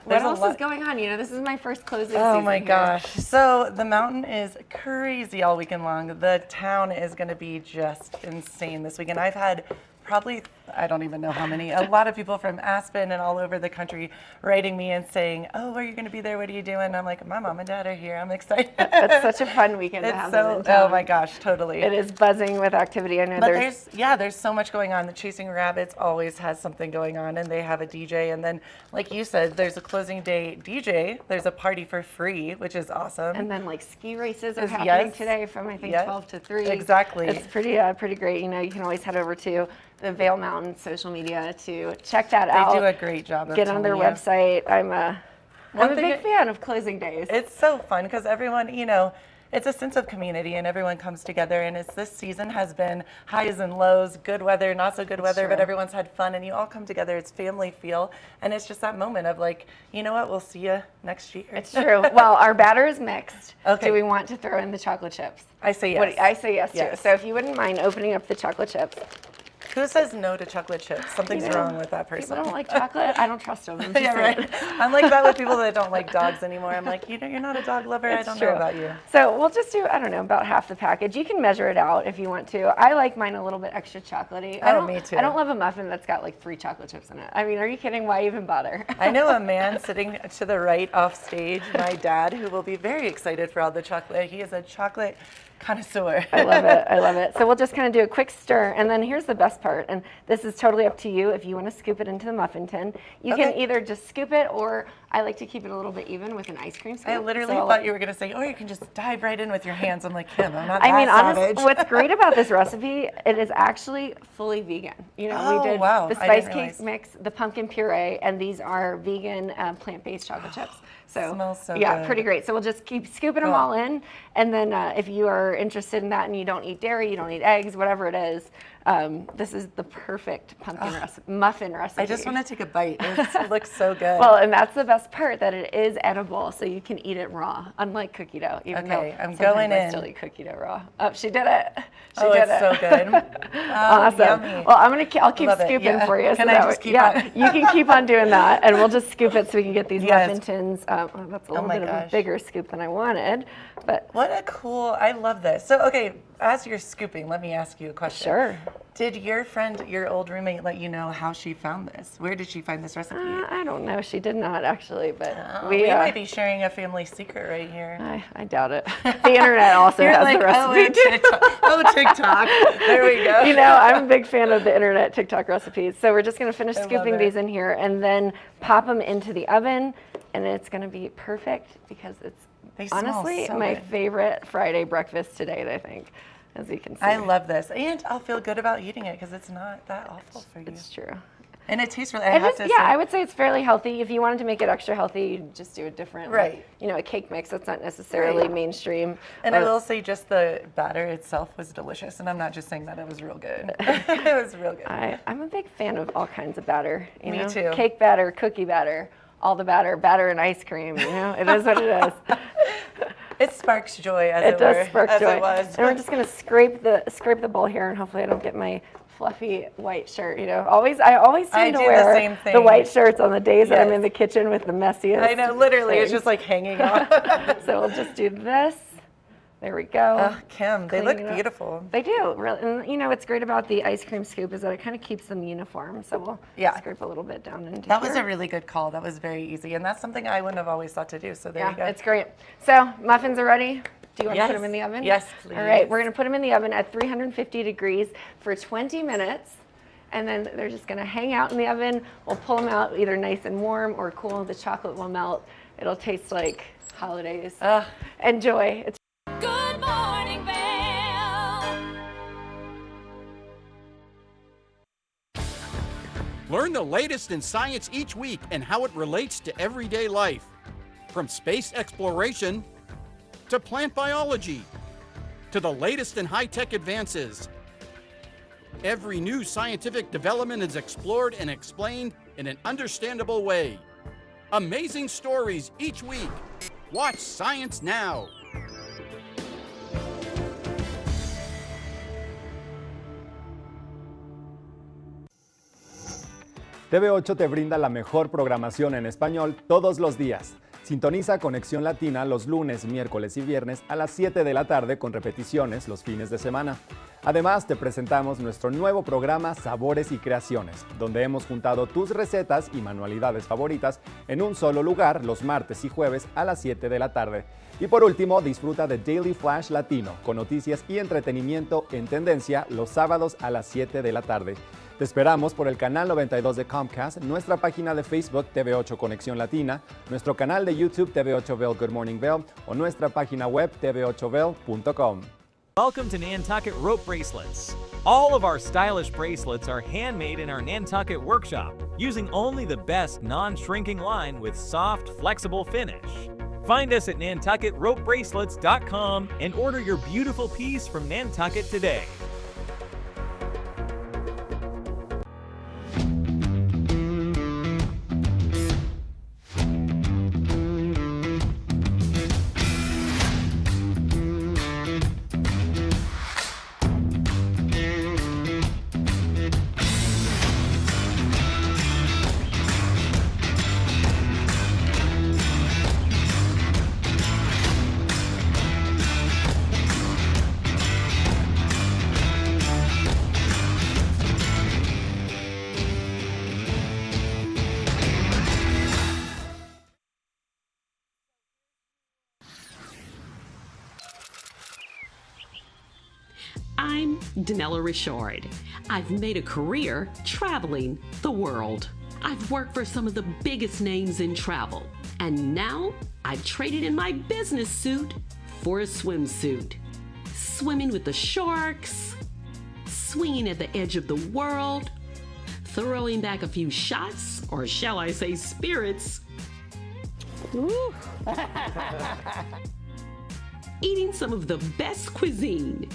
Speaker 23: what
Speaker 22: else is going on? You know, this is my first closing
Speaker 23: Oh
Speaker 22: season
Speaker 23: my
Speaker 22: here.
Speaker 23: gosh. So the mountain is crazy all weekend long. The town is going to be just insane this weekend. I've had probably, I don't even know how many, a lot of people from Aspen and all over the country writing me and saying, oh, are you going to be there? What are you doing? And I'm like, my mom and dad are here. I'm excited.
Speaker 22: It's such a fun weekend to have them in town.
Speaker 23: Oh my gosh, totally.
Speaker 22: It is buzzing with activity. I know
Speaker 23: there's so much going on. The Chasing Rabbits always has something going on, and they have a DJ. And then, like you said, there's a closing day DJ. There's a party for free, which is awesome.
Speaker 22: And then like ski races are happening today from I think 12 to 3.
Speaker 23: Exactly.
Speaker 22: It's pretty great. You know, you can always head over to the Vail Mountain social media to check that out.
Speaker 23: They do a great job.
Speaker 22: Get on their website. I'm a big fan of closing days.
Speaker 23: It's so fun because everyone, you know, it's a sense of community and everyone comes together, and this season has been highs and lows, good weather, not so good weather, but everyone's had fun and you all come together. It's family feel, and it's just that moment of like, you know what, we'll see you next year.
Speaker 22: It's true. Well, our batter is mixed.
Speaker 23: Okay.
Speaker 22: Do we want to throw in the chocolate chips?
Speaker 23: I say yes.
Speaker 22: I say yes too. So if you wouldn't mind opening up the chocolate chips.
Speaker 23: Who says no to chocolate chips? Something's wrong with that person.
Speaker 22: People don't like chocolate. I don't trust them.
Speaker 23: Yeah, right. I'm like that with people that don't like dogs anymore. I'm like, you know, you're not a dog lover. I don't know about you.
Speaker 22: So we'll just do, I don't know, about half the package. You can measure it out if you want to. I like mine a little bit extra chocolatey.
Speaker 23: Me too.
Speaker 22: I don't love a muffin that's got like 3 chocolate chips in it. I mean, are you kidding? Why even bother?
Speaker 23: I know a man sitting to the right off stage, my dad, who will be very excited for all the chocolate. He is a chocolate connoisseur.
Speaker 22: I love it. I love it. So we'll just kind of do a quick stir, and then here's the best part, and this is totally up to you if you want to scoop it into the muffin tin. You can either just scoop it, or I like to keep it a little bit even with an ice cream scoop.
Speaker 23: I literally thought you were going to say, oh, you can just dive right in with your hands. I'm like, Kim, I'm not
Speaker 22: I mean,
Speaker 23: savage.
Speaker 22: honestly, what's great about this recipe, it is actually fully vegan. You know, we did the spice cake mix, the pumpkin puree, and these are vegan plant-based chocolate chips. So,
Speaker 23: Smells so
Speaker 22: yeah,
Speaker 23: good.
Speaker 22: pretty great. So we'll just keep scooping them all in. And then if you are interested in that and you don't eat dairy, you don't eat eggs, whatever it is, this is the perfect pumpkin muffin recipe.
Speaker 23: I just want to take a bite. It looks so good.
Speaker 22: Well, and that's the best part, that it is edible, so you can eat it raw, unlike cookie dough. Even
Speaker 23: Okay,
Speaker 22: though
Speaker 23: I'm
Speaker 22: sometimes
Speaker 23: going
Speaker 22: I
Speaker 23: in.
Speaker 22: still eat cookie dough raw. Oh, she did it. She
Speaker 23: Oh,
Speaker 22: did
Speaker 23: it's
Speaker 22: it.
Speaker 23: so good.
Speaker 22: Awesome.
Speaker 23: Yummy.
Speaker 22: Well, I'll keep
Speaker 23: Love it.
Speaker 22: scooping
Speaker 23: Yeah.
Speaker 22: for you.
Speaker 23: Can
Speaker 22: so
Speaker 23: I
Speaker 22: that
Speaker 23: just
Speaker 22: way-
Speaker 23: keep
Speaker 22: yeah,
Speaker 23: on?
Speaker 22: you can keep on doing that, and we'll just scoop it so we can get these
Speaker 23: Yes.
Speaker 22: muffin tins. That's a little
Speaker 23: my
Speaker 22: bit of a
Speaker 23: gosh.
Speaker 22: bigger scoop than I wanted, but
Speaker 23: What a cool, I love this. So, okay, as you're scooping, let me ask you a question.
Speaker 22: Sure.
Speaker 23: Did your friend, your old roommate, let you know how she found this? Where did she find this recipe?
Speaker 22: I don't know. She did not actually, but
Speaker 23: we might be sharing a family secret right here.
Speaker 22: I doubt it. The internet also
Speaker 23: You're
Speaker 22: has
Speaker 23: like,
Speaker 22: the recipe.
Speaker 23: oh, TikTok. Oh, TikTok. There we go.
Speaker 22: You know, I'm a big fan of the internet TikTok recipes. So we're just going to finish
Speaker 23: I love
Speaker 22: scooping
Speaker 23: it.
Speaker 22: these in here and then pop them into the oven, and it's going to be perfect because it's
Speaker 23: They smell
Speaker 22: honestly
Speaker 23: so
Speaker 22: my
Speaker 23: good.
Speaker 22: favorite Friday breakfast to date, I think, as you can see.
Speaker 23: I love this. And I'll feel good about eating it because it's not that awful for you.
Speaker 22: It's true.
Speaker 23: And it tastes really,
Speaker 22: I would say it's fairly healthy. If you wanted to make it extra healthy, you'd just do a different, like,
Speaker 23: Right.
Speaker 22: a cake mix that's not necessarily
Speaker 23: Right.
Speaker 22: mainstream.
Speaker 23: And I will say just the batter itself was delicious. And I'm not just saying that, it was real good. It was real good.
Speaker 22: I'm a big fan of all kinds of batter. You
Speaker 23: Me
Speaker 22: know?
Speaker 23: too.
Speaker 22: Cake batter, cookie batter, all the batter and ice cream. You know, it is what it is.
Speaker 23: It sparks joy, as
Speaker 22: It
Speaker 23: it
Speaker 22: does
Speaker 23: were,
Speaker 22: spark
Speaker 23: as
Speaker 22: joy.
Speaker 23: it was.
Speaker 22: And we're just gonna scrape the bowl here, and hopefully I don't get my fluffy white shirt. You know, I always
Speaker 23: I
Speaker 22: tend to
Speaker 23: do the
Speaker 22: wear
Speaker 23: same thing.
Speaker 22: the white shirts on the days that I'm
Speaker 23: Yes.
Speaker 22: in the kitchen with the messiest.
Speaker 23: I know, literally, it's
Speaker 22: things.
Speaker 23: just like hanging on.
Speaker 22: So we'll just do this. There we go.
Speaker 23: Kim, they
Speaker 22: Clean
Speaker 23: look
Speaker 22: it up.
Speaker 23: beautiful.
Speaker 22: They do, really. And you know what's great about the ice cream scoop is that it kind of keeps them uniform. So we'll scrape a little bit down into
Speaker 23: That was
Speaker 22: here.
Speaker 23: a really good call. That was very easy. And that's something I wouldn't have always thought to do. So there you go.
Speaker 22: It's great. So muffins are ready. Do you want to put
Speaker 23: Yes.
Speaker 22: them in the oven?
Speaker 23: Yes,
Speaker 22: All right,
Speaker 23: please.
Speaker 22: we're going to put them in the oven at 350 degrees for 20 minutes. And then they're just going to hang out in the oven. We'll pull them out either nice and warm or cool. The chocolate will melt. It'll taste like holidays. Enjoy. It's
Speaker 4: Good morning, Vail.
Speaker 1: Learn the latest in science each week and how it relates to everyday life. From space exploration to plant biology to the latest in high-tech advances. Every new scientific development is explored and explained in an understandable way. Amazing stories each week. Watch Science Now.
Speaker 2: TV8 te brinda la mejor programación en español todos los días. Sintoniza Conexión Latina los lunes, miércoles y viernes a las 7 de la tarde con repeticiones los fines de semana. Además, te presentamos nuestro nuevo programa Sabores y Creaciones, donde hemos juntado tus recetas y manualidades favoritas en un solo lugar los martes y jueves a las 7 de la tarde. Y por último, disfruta de Daily Flash Latino, con noticias y entretenimiento en tendencia los sábados a las 7 de la tarde. Te esperamos por el canal 92 de Comcast, nuestra página de Facebook TV8 Conexión Latina, nuestro canal de YouTube TV8 Vail Good Morning Vail o nuestra página web tv8vail.com.
Speaker 7: Welcome to Nantucket Rope Bracelets. All of our stylish bracelets are handmade in our Nantucket workshop, using only the best non-shrinking line with soft, flexible finish. Find us at nantucketropebracelets.com and order your beautiful piece from Nantucket today.
Speaker 24: I'm Danella Richard. I've made a career traveling the world. I've worked for some of the biggest names in travel, and now I've traded in my business suit for a swimsuit. Swimming with the sharks, swinging at the edge of the world, throwing back a few shots, or shall I say spirits. Eating some of the best cuisine,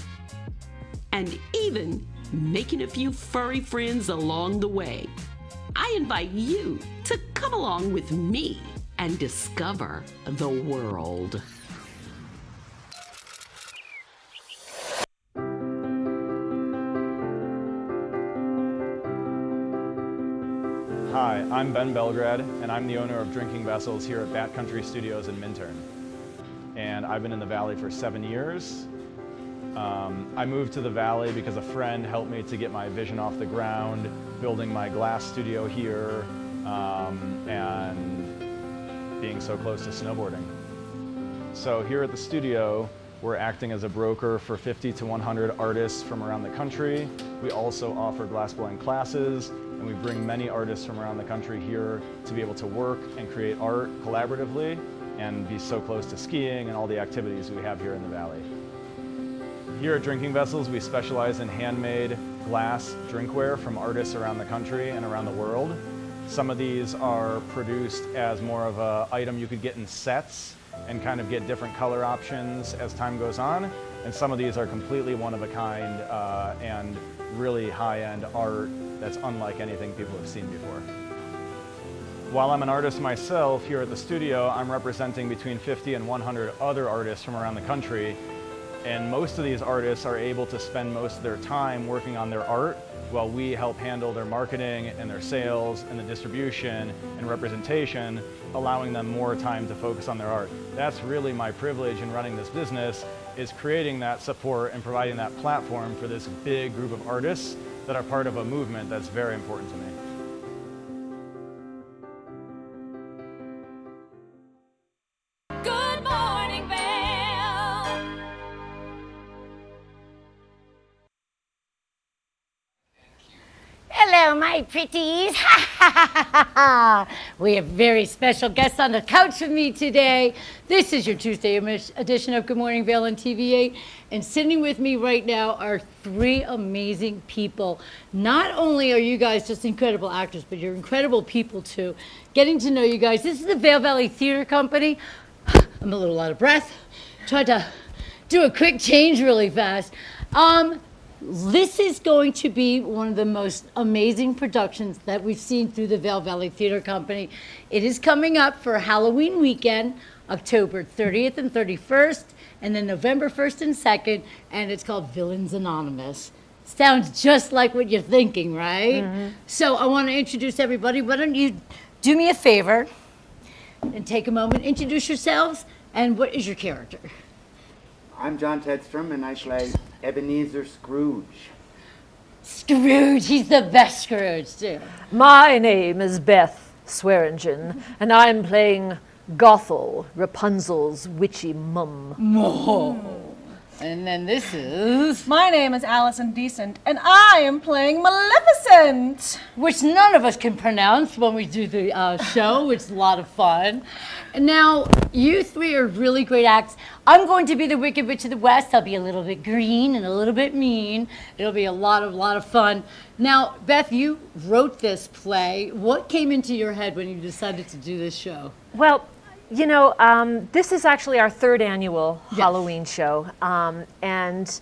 Speaker 24: and even making a few furry friends along the way. I invite you to come along with me and discover the world.
Speaker 2: Hi, I'm Ben Belgrad, and I'm the owner of Drinking Vessels here at Bat Country Studios in Minturn. And I've been in the Valley for 7 years. I moved to the Valley because a friend helped me to get my vision off the ground, building my glass studio here, and being so close to snowboarding. So here at the studio, we're acting as a broker for 50 to 100 artists from around the country. We also offer glassblowing classes, and we bring many artists from around the country here to be able to work and create art collaboratively and be so close to skiing and all the activities we have here in the Valley. Here at Drinking Vessels, we specialize in handmade glass drinkware from artists around the country and around the world. Some of these are produced as more of an item you could get in sets and kind of get different color options as time goes on. And some of these are completely one of a kind and really high-end art that's unlike anything people have seen before. While I'm an artist myself here at the studio, I'm representing between 50 and 100 other artists from around the country. And most of these artists are able to spend most of their time working on their art while we help handle their marketing and their sales and the distribution and representation, allowing them more time to focus on their art. That's really my privilege in running this business, is creating that support and providing that platform for this big group of artists that are part of a movement that's very important to me.
Speaker 4: Good morning, Vail.
Speaker 3: Hello, my pretties. We have very special guests on the couch with me today. This is your Tuesday edition of Good Morning Vail on TV8. And sitting with me right now are three amazing people. Not only are you guys just incredible actors, but you're incredible people too. Getting to know you guys. This is the Vail Valley Theater Company. I'm a little out of breath. Tried to do a quick change really fast. This is going to be one of the most amazing productions that we've seen through the Vail Valley Theater Company. It is coming up for Halloween weekend, October 30th and 31st, and then November 1st and 2nd, and it's called Villains Anonymous. Sounds just like what you're thinking, right? Mm-hmm. So I want to introduce everybody. Why don't you do me a favor and take a moment, introduce yourselves, and what is your character?
Speaker 8: I'm John Tedstrom, and I play Ebenezer Scrooge.
Speaker 3: Scrooge, he's the best Scrooge, too.
Speaker 9: My name is Beth Swearingen, and I'm playing Gothel, Rapunzel's witchy mum.
Speaker 3: Oh. And then this is...
Speaker 10: My name is Allison Decent, and I am playing Maleficent!
Speaker 3: Which none of us can pronounce when we do the show, which is a lot of fun. And now, you three are really great acts. I'm going to be the Wicked Witch of the West. I'll be a little bit green and a little bit mean. It'll be a lot of fun. Now, Beth, you wrote this play. What came into your head when you decided to do this show?
Speaker 9: Well, you know, this is actually our third annual Halloween show. And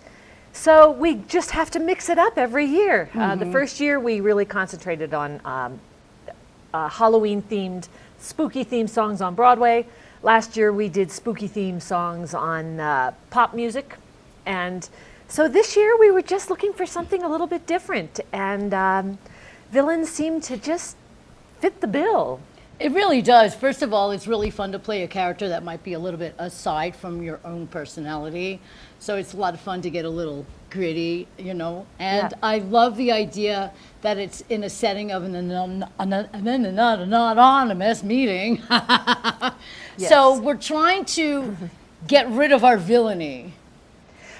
Speaker 9: so we just have to mix it up every year. The first year we really concentrated on Halloween-themed, spooky-themed songs on Broadway. Last year we did spooky-themed songs on pop music. And so this year we were just looking for something a little bit different. And villains seemed to just fit the bill.
Speaker 3: It really does. First of all, it's really fun to play a character that might be a little bit aside from your own personality. So it's a lot of fun to get a little gritty, you know. And I love the idea that it's in a setting of an anonymous meeting.
Speaker 9: Yes.
Speaker 3: So we're trying to get rid of our villainy.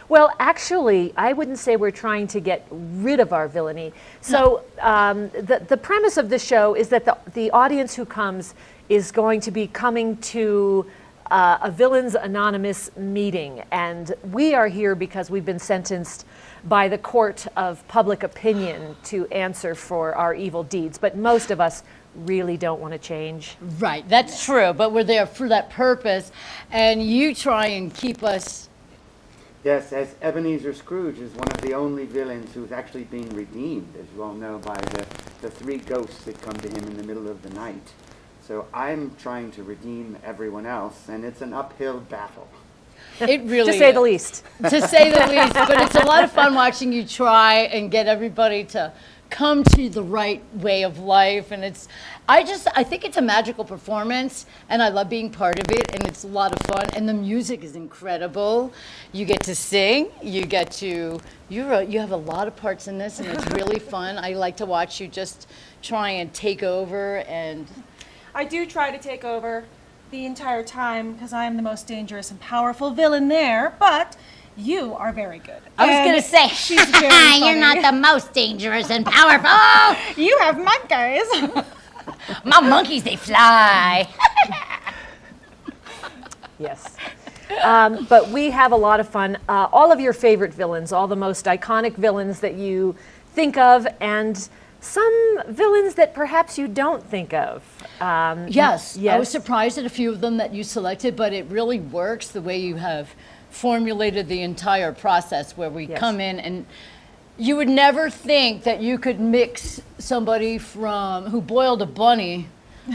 Speaker 9: Well, actually, I wouldn't say we're trying to get rid of our villainy. So the premise of the show is that the audience who comes is going to be coming to a Villains Anonymous meeting. And we are here because we've been sentenced by the court of public opinion to answer for our evil deeds. But most of us really don't want to change.
Speaker 3: Right, that's true, but we're there for that purpose, and you try and keep us.
Speaker 8: Yes, as Ebenezer Scrooge is one of the only villains who's actually being redeemed, as you all know, by the three ghosts that come to him in the middle of the night. So I'm trying to redeem everyone else, and it's an uphill battle.
Speaker 3: It really
Speaker 9: To say
Speaker 3: is.
Speaker 9: the least.
Speaker 3: To say the least, but it's a lot of fun watching you try and get everybody to come to the right way of life, and I think it's a magical performance, and I love being part of it, and it's a lot of fun, and the music is incredible. You get to sing, you have a lot of parts in this, and it's really fun. I like to watch you just try and take over, and
Speaker 10: I do try to take over the entire time because I am the most dangerous and powerful villain there, but you are very good.
Speaker 3: I was going to say,
Speaker 10: she's very funny.
Speaker 3: you're not the most dangerous and powerful.
Speaker 10: You have monkeys.
Speaker 3: My monkeys, they fly.
Speaker 9: Yes. But we have a lot of fun. All of your favorite villains, all the most iconic villains that you think of, and some villains that perhaps you don't think of.
Speaker 3: Yes, I was surprised at a few of them that you selected, but it really works the way you have formulated the entire process, where we come in and you would never think that you could mix somebody who boiled a bunny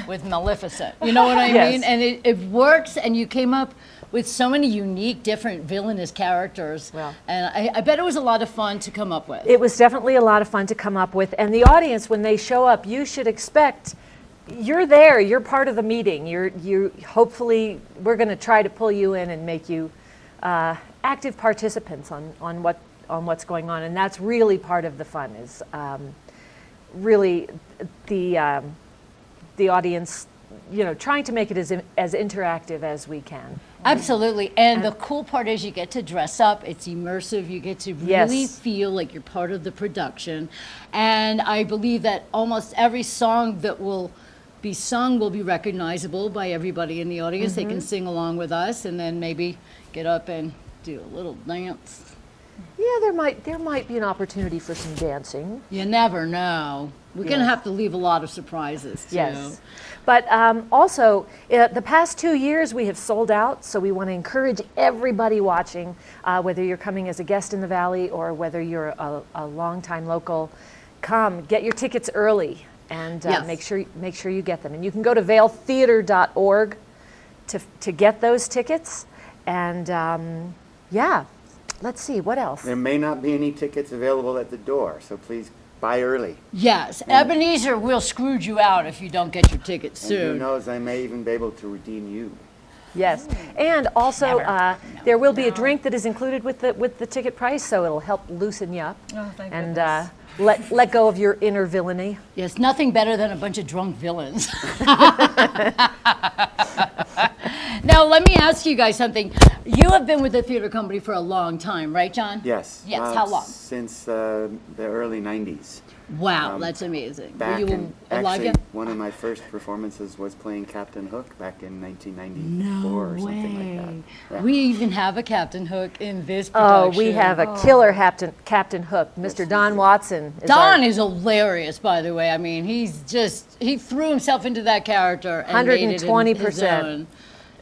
Speaker 3: with Maleficent. You know what I mean? And it works, and you came up with so many unique, different villainous characters. And I bet it was a lot of fun to come up with.
Speaker 9: It was definitely a lot of fun to come up with. And the audience, when they show up, you should expect, you're there, you're part of the meeting. You hopefully, we're going to try to pull you in and make you active participants on what's going on. And that's really part of the fun, is really the audience, trying to make it as interactive as we can.
Speaker 3: Absolutely. And the cool part is you get to dress up. It's immersive. You get to really feel like you're part of the production. And I believe that almost every song that will be sung will be recognizable by everybody in the audience. They can sing along with us, and then maybe get up and do a little dance.
Speaker 9: Yeah, there might be an opportunity for some dancing.
Speaker 3: You never know. We're going to have to leave a lot of surprises, too.
Speaker 9: Yes. But also, the past 2 years we have sold out, so we want to encourage everybody watching, whether you're coming as a guest in the Valley or whether you're a longtime local, come, get your tickets early, and make sure you get them. And you can go to vailtheater.org to get those tickets. And let's see, what else?
Speaker 8: There may not be any tickets available at the door, so please buy early.
Speaker 3: Yes, Ebenezer will Scrooge you out if you don't get your tickets soon.
Speaker 8: And who knows, I may even be able to redeem you.
Speaker 9: Yes, and also there will be a drink that is included with the ticket price, so it'll help loosen you up.
Speaker 10: Oh, thank
Speaker 9: and
Speaker 10: goodness.
Speaker 9: let go of your inner villainy.
Speaker 3: Yes, nothing better than a bunch of drunk villains. Now, let me ask you guys something. You have been with the theater company for a long time, right, John?
Speaker 8: Yes.
Speaker 3: Yes, how long?
Speaker 8: Since the early 90s.
Speaker 3: Wow, that's amazing.
Speaker 8: Back
Speaker 3: Were you alive
Speaker 8: actually,
Speaker 3: yet?
Speaker 8: one of my first performances was playing Captain Hook back in 1994 or something like that. Yeah.
Speaker 3: We even have a Captain Hook in this production.
Speaker 9: Oh, we have a killer Captain Hook, Mr. Don Watson.
Speaker 3: Don is hilarious, by the way. I mean, he threw himself into that character and made it
Speaker 9: 120%.
Speaker 3: his own.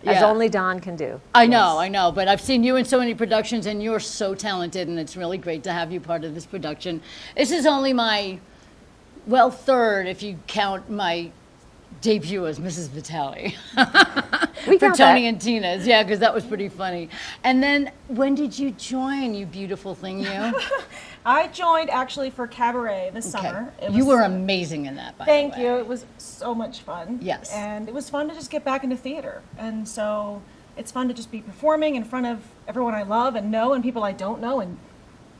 Speaker 9: As only Don can do.
Speaker 3: I know, but I've seen you in so many productions, and you're so talented, and it's really great to have you part of this production. This is only my, third, if you count my debut as Mrs. Vitale. For Tony and Tina's, because that was pretty funny. And then, when did you join, you beautiful thing, you?
Speaker 10: I joined actually for Cabaret this summer.
Speaker 3: You were amazing in that, by the way.
Speaker 10: Thank you. It was so much fun.
Speaker 3: Yes.
Speaker 10: And it was fun to just get back into theater. And so it's fun to just be performing in front of everyone I love and know, and people I don't know and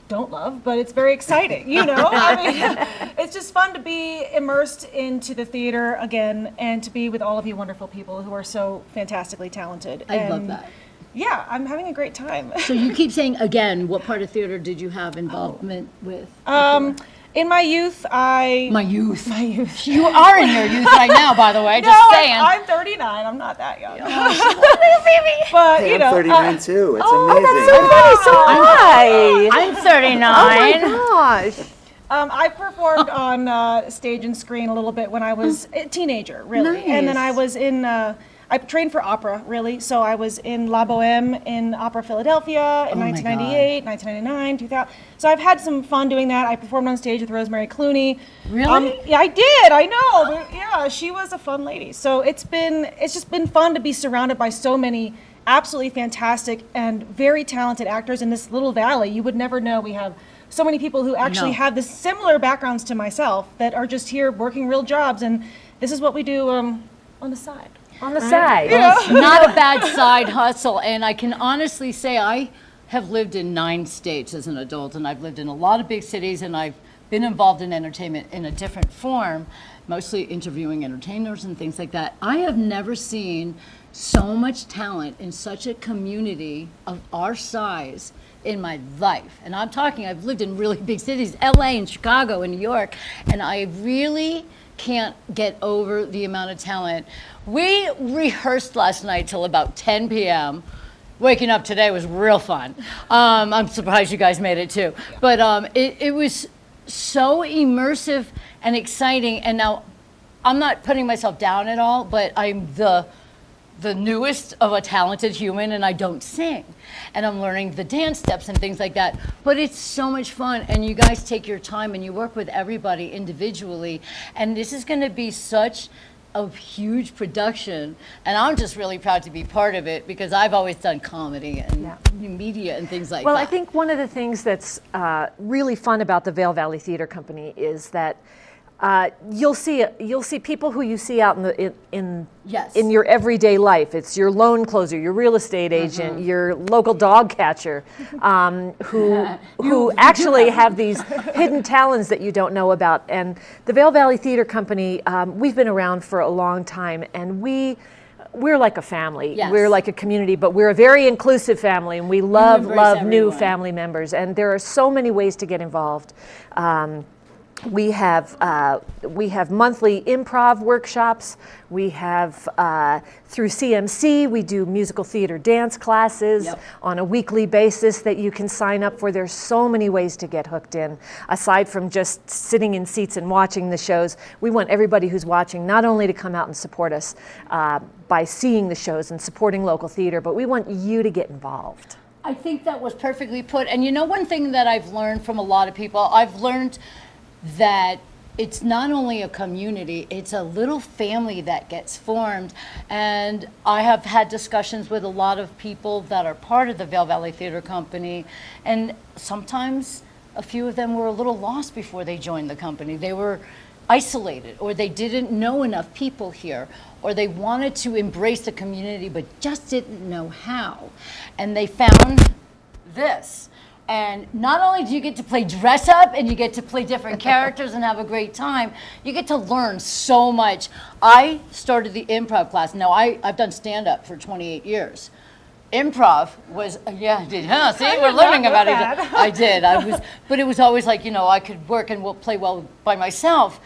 Speaker 10: don't love, but it's very exciting, I mean, it's just fun to be immersed into the theater again and to be with all of you wonderful people who are so fantastically talented.
Speaker 3: I love that.
Speaker 10: Yeah, I'm having a great time.
Speaker 3: So you keep saying, again, what part of theater did you have involvement with?
Speaker 10: In my youth,
Speaker 3: My youth. You are in your youth right now, by the way,
Speaker 10: No,
Speaker 3: just saying.
Speaker 10: I'm 39. I'm not that young.
Speaker 3: But,
Speaker 8: Hey, I'm 39 too. It's
Speaker 9: Oh,
Speaker 8: amazing.
Speaker 9: that's so funny. So am I.
Speaker 3: I'm 39.
Speaker 9: Oh my gosh.
Speaker 10: I performed on stage and screen a little bit when I was a teenager, really. And then I
Speaker 3: Nice.
Speaker 10: was in, I trained for opera, really. So I was in La Boheme in Opera Philadelphia in
Speaker 3: Oh my
Speaker 10: 1998, 1999, 2000. So I've had some fun doing that. I performed on stage with Rosemary Clooney.
Speaker 3: Really?
Speaker 10: Yeah, I did. I know. Yeah, she was a fun lady. So it's just been fun to be surrounded by so many absolutely fantastic and very talented actors in this little valley. You would never know we have so many people who actually
Speaker 3: No.
Speaker 10: have the similar backgrounds to myself that are just here working real jobs, and this is what we do on the side.
Speaker 9: On the side.
Speaker 3: Well, it's not a bad side hustle, and I can honestly say I have lived in 9 states as an adult, and I've lived in a lot of big cities, and I've been involved in entertainment in a different form, mostly interviewing entertainers and things like that. I have never seen so much talent in such a community of our size in my life. And I'm talking, I've lived in really big cities, LA and Chicago and New York, and I really can't get over the amount of talent. We rehearsed last night till about 10 p.m. Waking up today was real fun. I'm surprised you guys made it too. But it was so immersive and exciting. And now I'm not putting myself down at all, but I'm the newest of a talented human, and I don't sing. And I'm learning the dance steps and things like that. But it's so much fun, and you guys take your time and you work with everybody individually. And this is going to be such a huge production, and I'm just really proud to be part of it because I've always done comedy and media and things like
Speaker 9: Well,
Speaker 3: that.
Speaker 9: I think one of the things that's really fun about the Vail Valley Theater Company is that you'll see people who you see out in your everyday life. It's your loan closer, your real estate agent, your local dog catcher, who actually have these hidden talents that you don't know about. And the Vail Valley Theater Company, we've been around for a long time, and we're like a family.
Speaker 3: Yes.
Speaker 9: We're like a community, but we're a very inclusive family, and we love
Speaker 3: embrace
Speaker 9: new
Speaker 3: everyone.
Speaker 9: family members. And there are so many ways to get involved. We have monthly improv workshops. We have through CMC, we do musical theater dance classes on a weekly basis that you can sign up for. There's so many ways to get hooked in. Aside from just sitting in seats and watching the shows, we want everybody who's watching not only to come out and support us by seeing the shows and supporting local theater, but we want you to get involved.
Speaker 3: I think that was perfectly put. And you know, one thing that I've learned from a lot of people, I've learned that it's not only a community, it's a little family that gets formed. And I have had discussions with a lot of people that are part of the Vail Valley Theater Company, and sometimes a few of them were a little lost before they joined the company. They were isolated, or they didn't know enough people here, or they wanted to embrace the community but just didn't know how. And they found this. And not only do you get to play dress up and you get to play different characters and have a great time, you get to learn so much. I started the improv class. Now, I've done stand-up for 28 years. Improv was, see, we're learning about it. I did. But it was always like, I could work and play well by myself.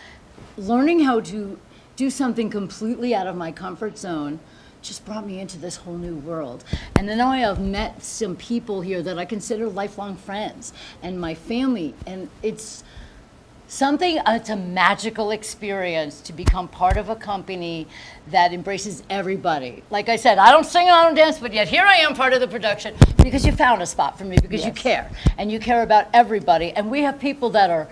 Speaker 3: Learning how to do something completely out of my comfort zone just brought me into this whole new world. And then now I have met some people here that I consider lifelong friends and my family. And it's a magical experience to become part of a company that embraces everybody. Like I said, I don't sing and I don't dance, but yet here I am part of the production because you found a spot for me, because you care. And you care about everybody. And we have people that are,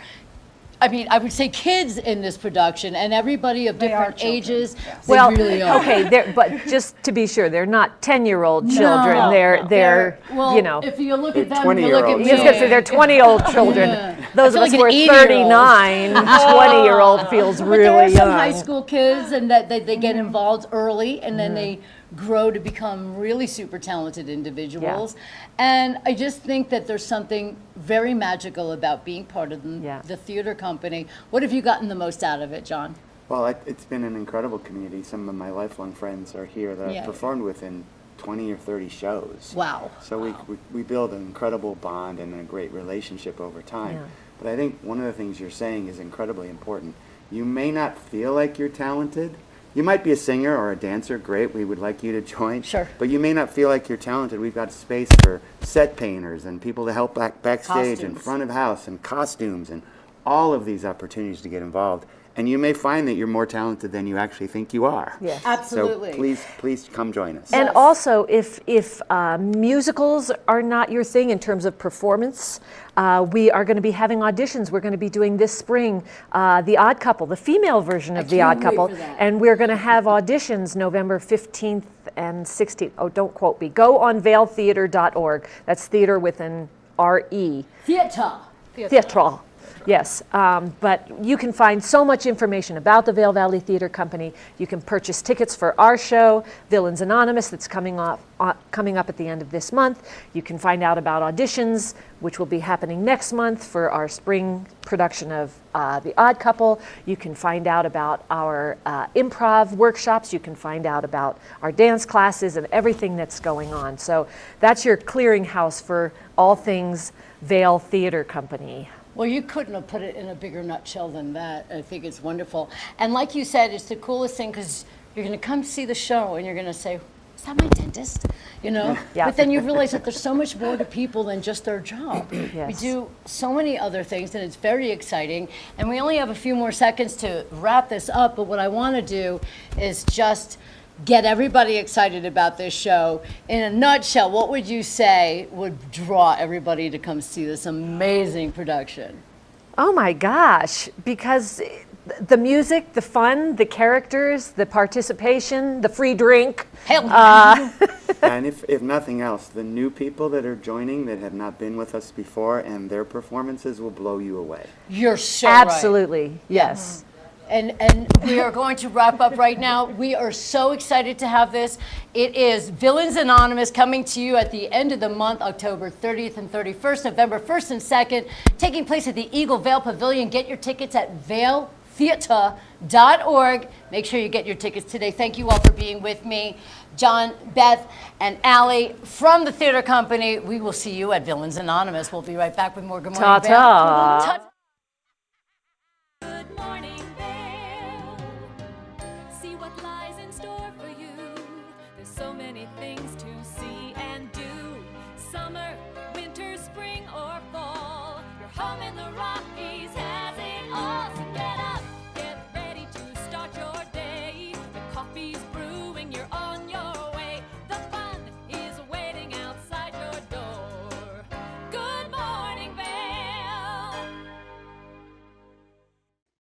Speaker 3: I would say kids in this production, and everybody of different ages. Yes.
Speaker 9: Well,
Speaker 3: really are.
Speaker 9: okay, but just to be sure, they're not 10-year-old children.
Speaker 3: No,
Speaker 9: they're
Speaker 3: well, if you look at them, you look at me.
Speaker 9: I was going to say they're 20-year-old children. Those of us who are 39, 20-year-old feels really young.
Speaker 3: But there are some high school kids, and that they get involved early, and then they grow to become really super talented individuals. And I just think that there's something very magical about being part of the theater company. What have you gotten the most out of it, John?
Speaker 8: Well, it's been an incredible community. Some of my lifelong friends are here that I've performed with in 20 or 30 shows.
Speaker 3: Wow.
Speaker 8: So we build an incredible bond and a great relationship over time.
Speaker 9: Yeah.
Speaker 8: But I think one of the things you're saying is incredibly important. You may not feel like you're talented. You might be a singer or a dancer, great, we would like you to join.
Speaker 3: Sure.
Speaker 8: But you may not feel like you're talented. We've got space for set painters and people to help backstage and front of house and costumes and all of these opportunities to get involved. And you may find that you're more talented than you actually think you are.
Speaker 9: Yes.
Speaker 3: Absolutely.
Speaker 8: So please come join us.
Speaker 9: And also, if musicals are not your thing in terms of performance, we are going to be having auditions. We're going to be doing this spring The Odd Couple, the female version of The Odd Couple. And we're going to have auditions November 15th and 16th. Oh, don't quote me. Go on vailtheater.org. That's theater with an R-E. Theatre. Yes, but you can find so much information about the Vail Valley Theater Company. You can purchase tickets for our show, Villains Anonymous, that's coming up at the end of this month. You can find out about auditions, which will be happening next month for our spring production of The Odd Couple. You can find out about our improv workshops. You can find out about our dance classes and everything that's going on. So that's your clearinghouse for all things Vail Theater Company.
Speaker 3: Well, you couldn't have put it in a bigger nutshell than that. I think it's wonderful. And like you said, it's the coolest thing because you're going to come see the show and you're going to say, is that my dentist? You know?
Speaker 9: Yeah.
Speaker 3: But then you realize that there's so much more to people than just their job.
Speaker 9: Yes.
Speaker 3: We do so many other things and it's very exciting. And we only have a few more seconds to wrap this up, but what I want to do is just get everybody excited about this show. In a nutshell, what would you say would draw everybody to come see this amazing production?
Speaker 9: Oh my gosh, because the music, the fun, the characters, the participation, the free drink.
Speaker 8: And if nothing else, the new people that are joining that have not been with us before and their performances will blow you away.
Speaker 3: You're so
Speaker 9: Absolutely,
Speaker 3: right.
Speaker 9: yes.
Speaker 3: And we are going to wrap up right now. We are so excited to have this. It is Villains Anonymous coming to you at the end of the month, October 30th and 31st, November 1st and 2nd, taking place at the Eagle Vail Pavilion. Get your tickets at vailtheater.org. Make sure you get your tickets today. Thank you all for being with me. John, Beth, and Allie from the theater company. We will see you at Villains Anonymous. We'll be right back with more Good Morning Vail.
Speaker 9: Ta-ta.
Speaker 4: Good morning, Vail. See what lies in store for you. There's so many things to see and do. Summer, winter, spring, or fall. Your home in the Rockies has it all. So get up, get ready to start your day. The coffee's brewing, you're on your way. The fun is waiting outside your door. Good morning, Vail.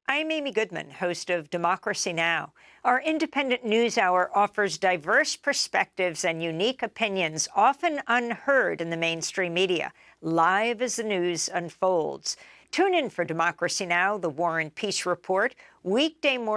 Speaker 6: I'm Amy Goodman, host of Democracy Now! Our independent news hour offers diverse perspectives and unique opinions, often unheard in the mainstream media, live as the news unfolds. Tune in for Democracy Now!, the War and Peace Report, weekday morning.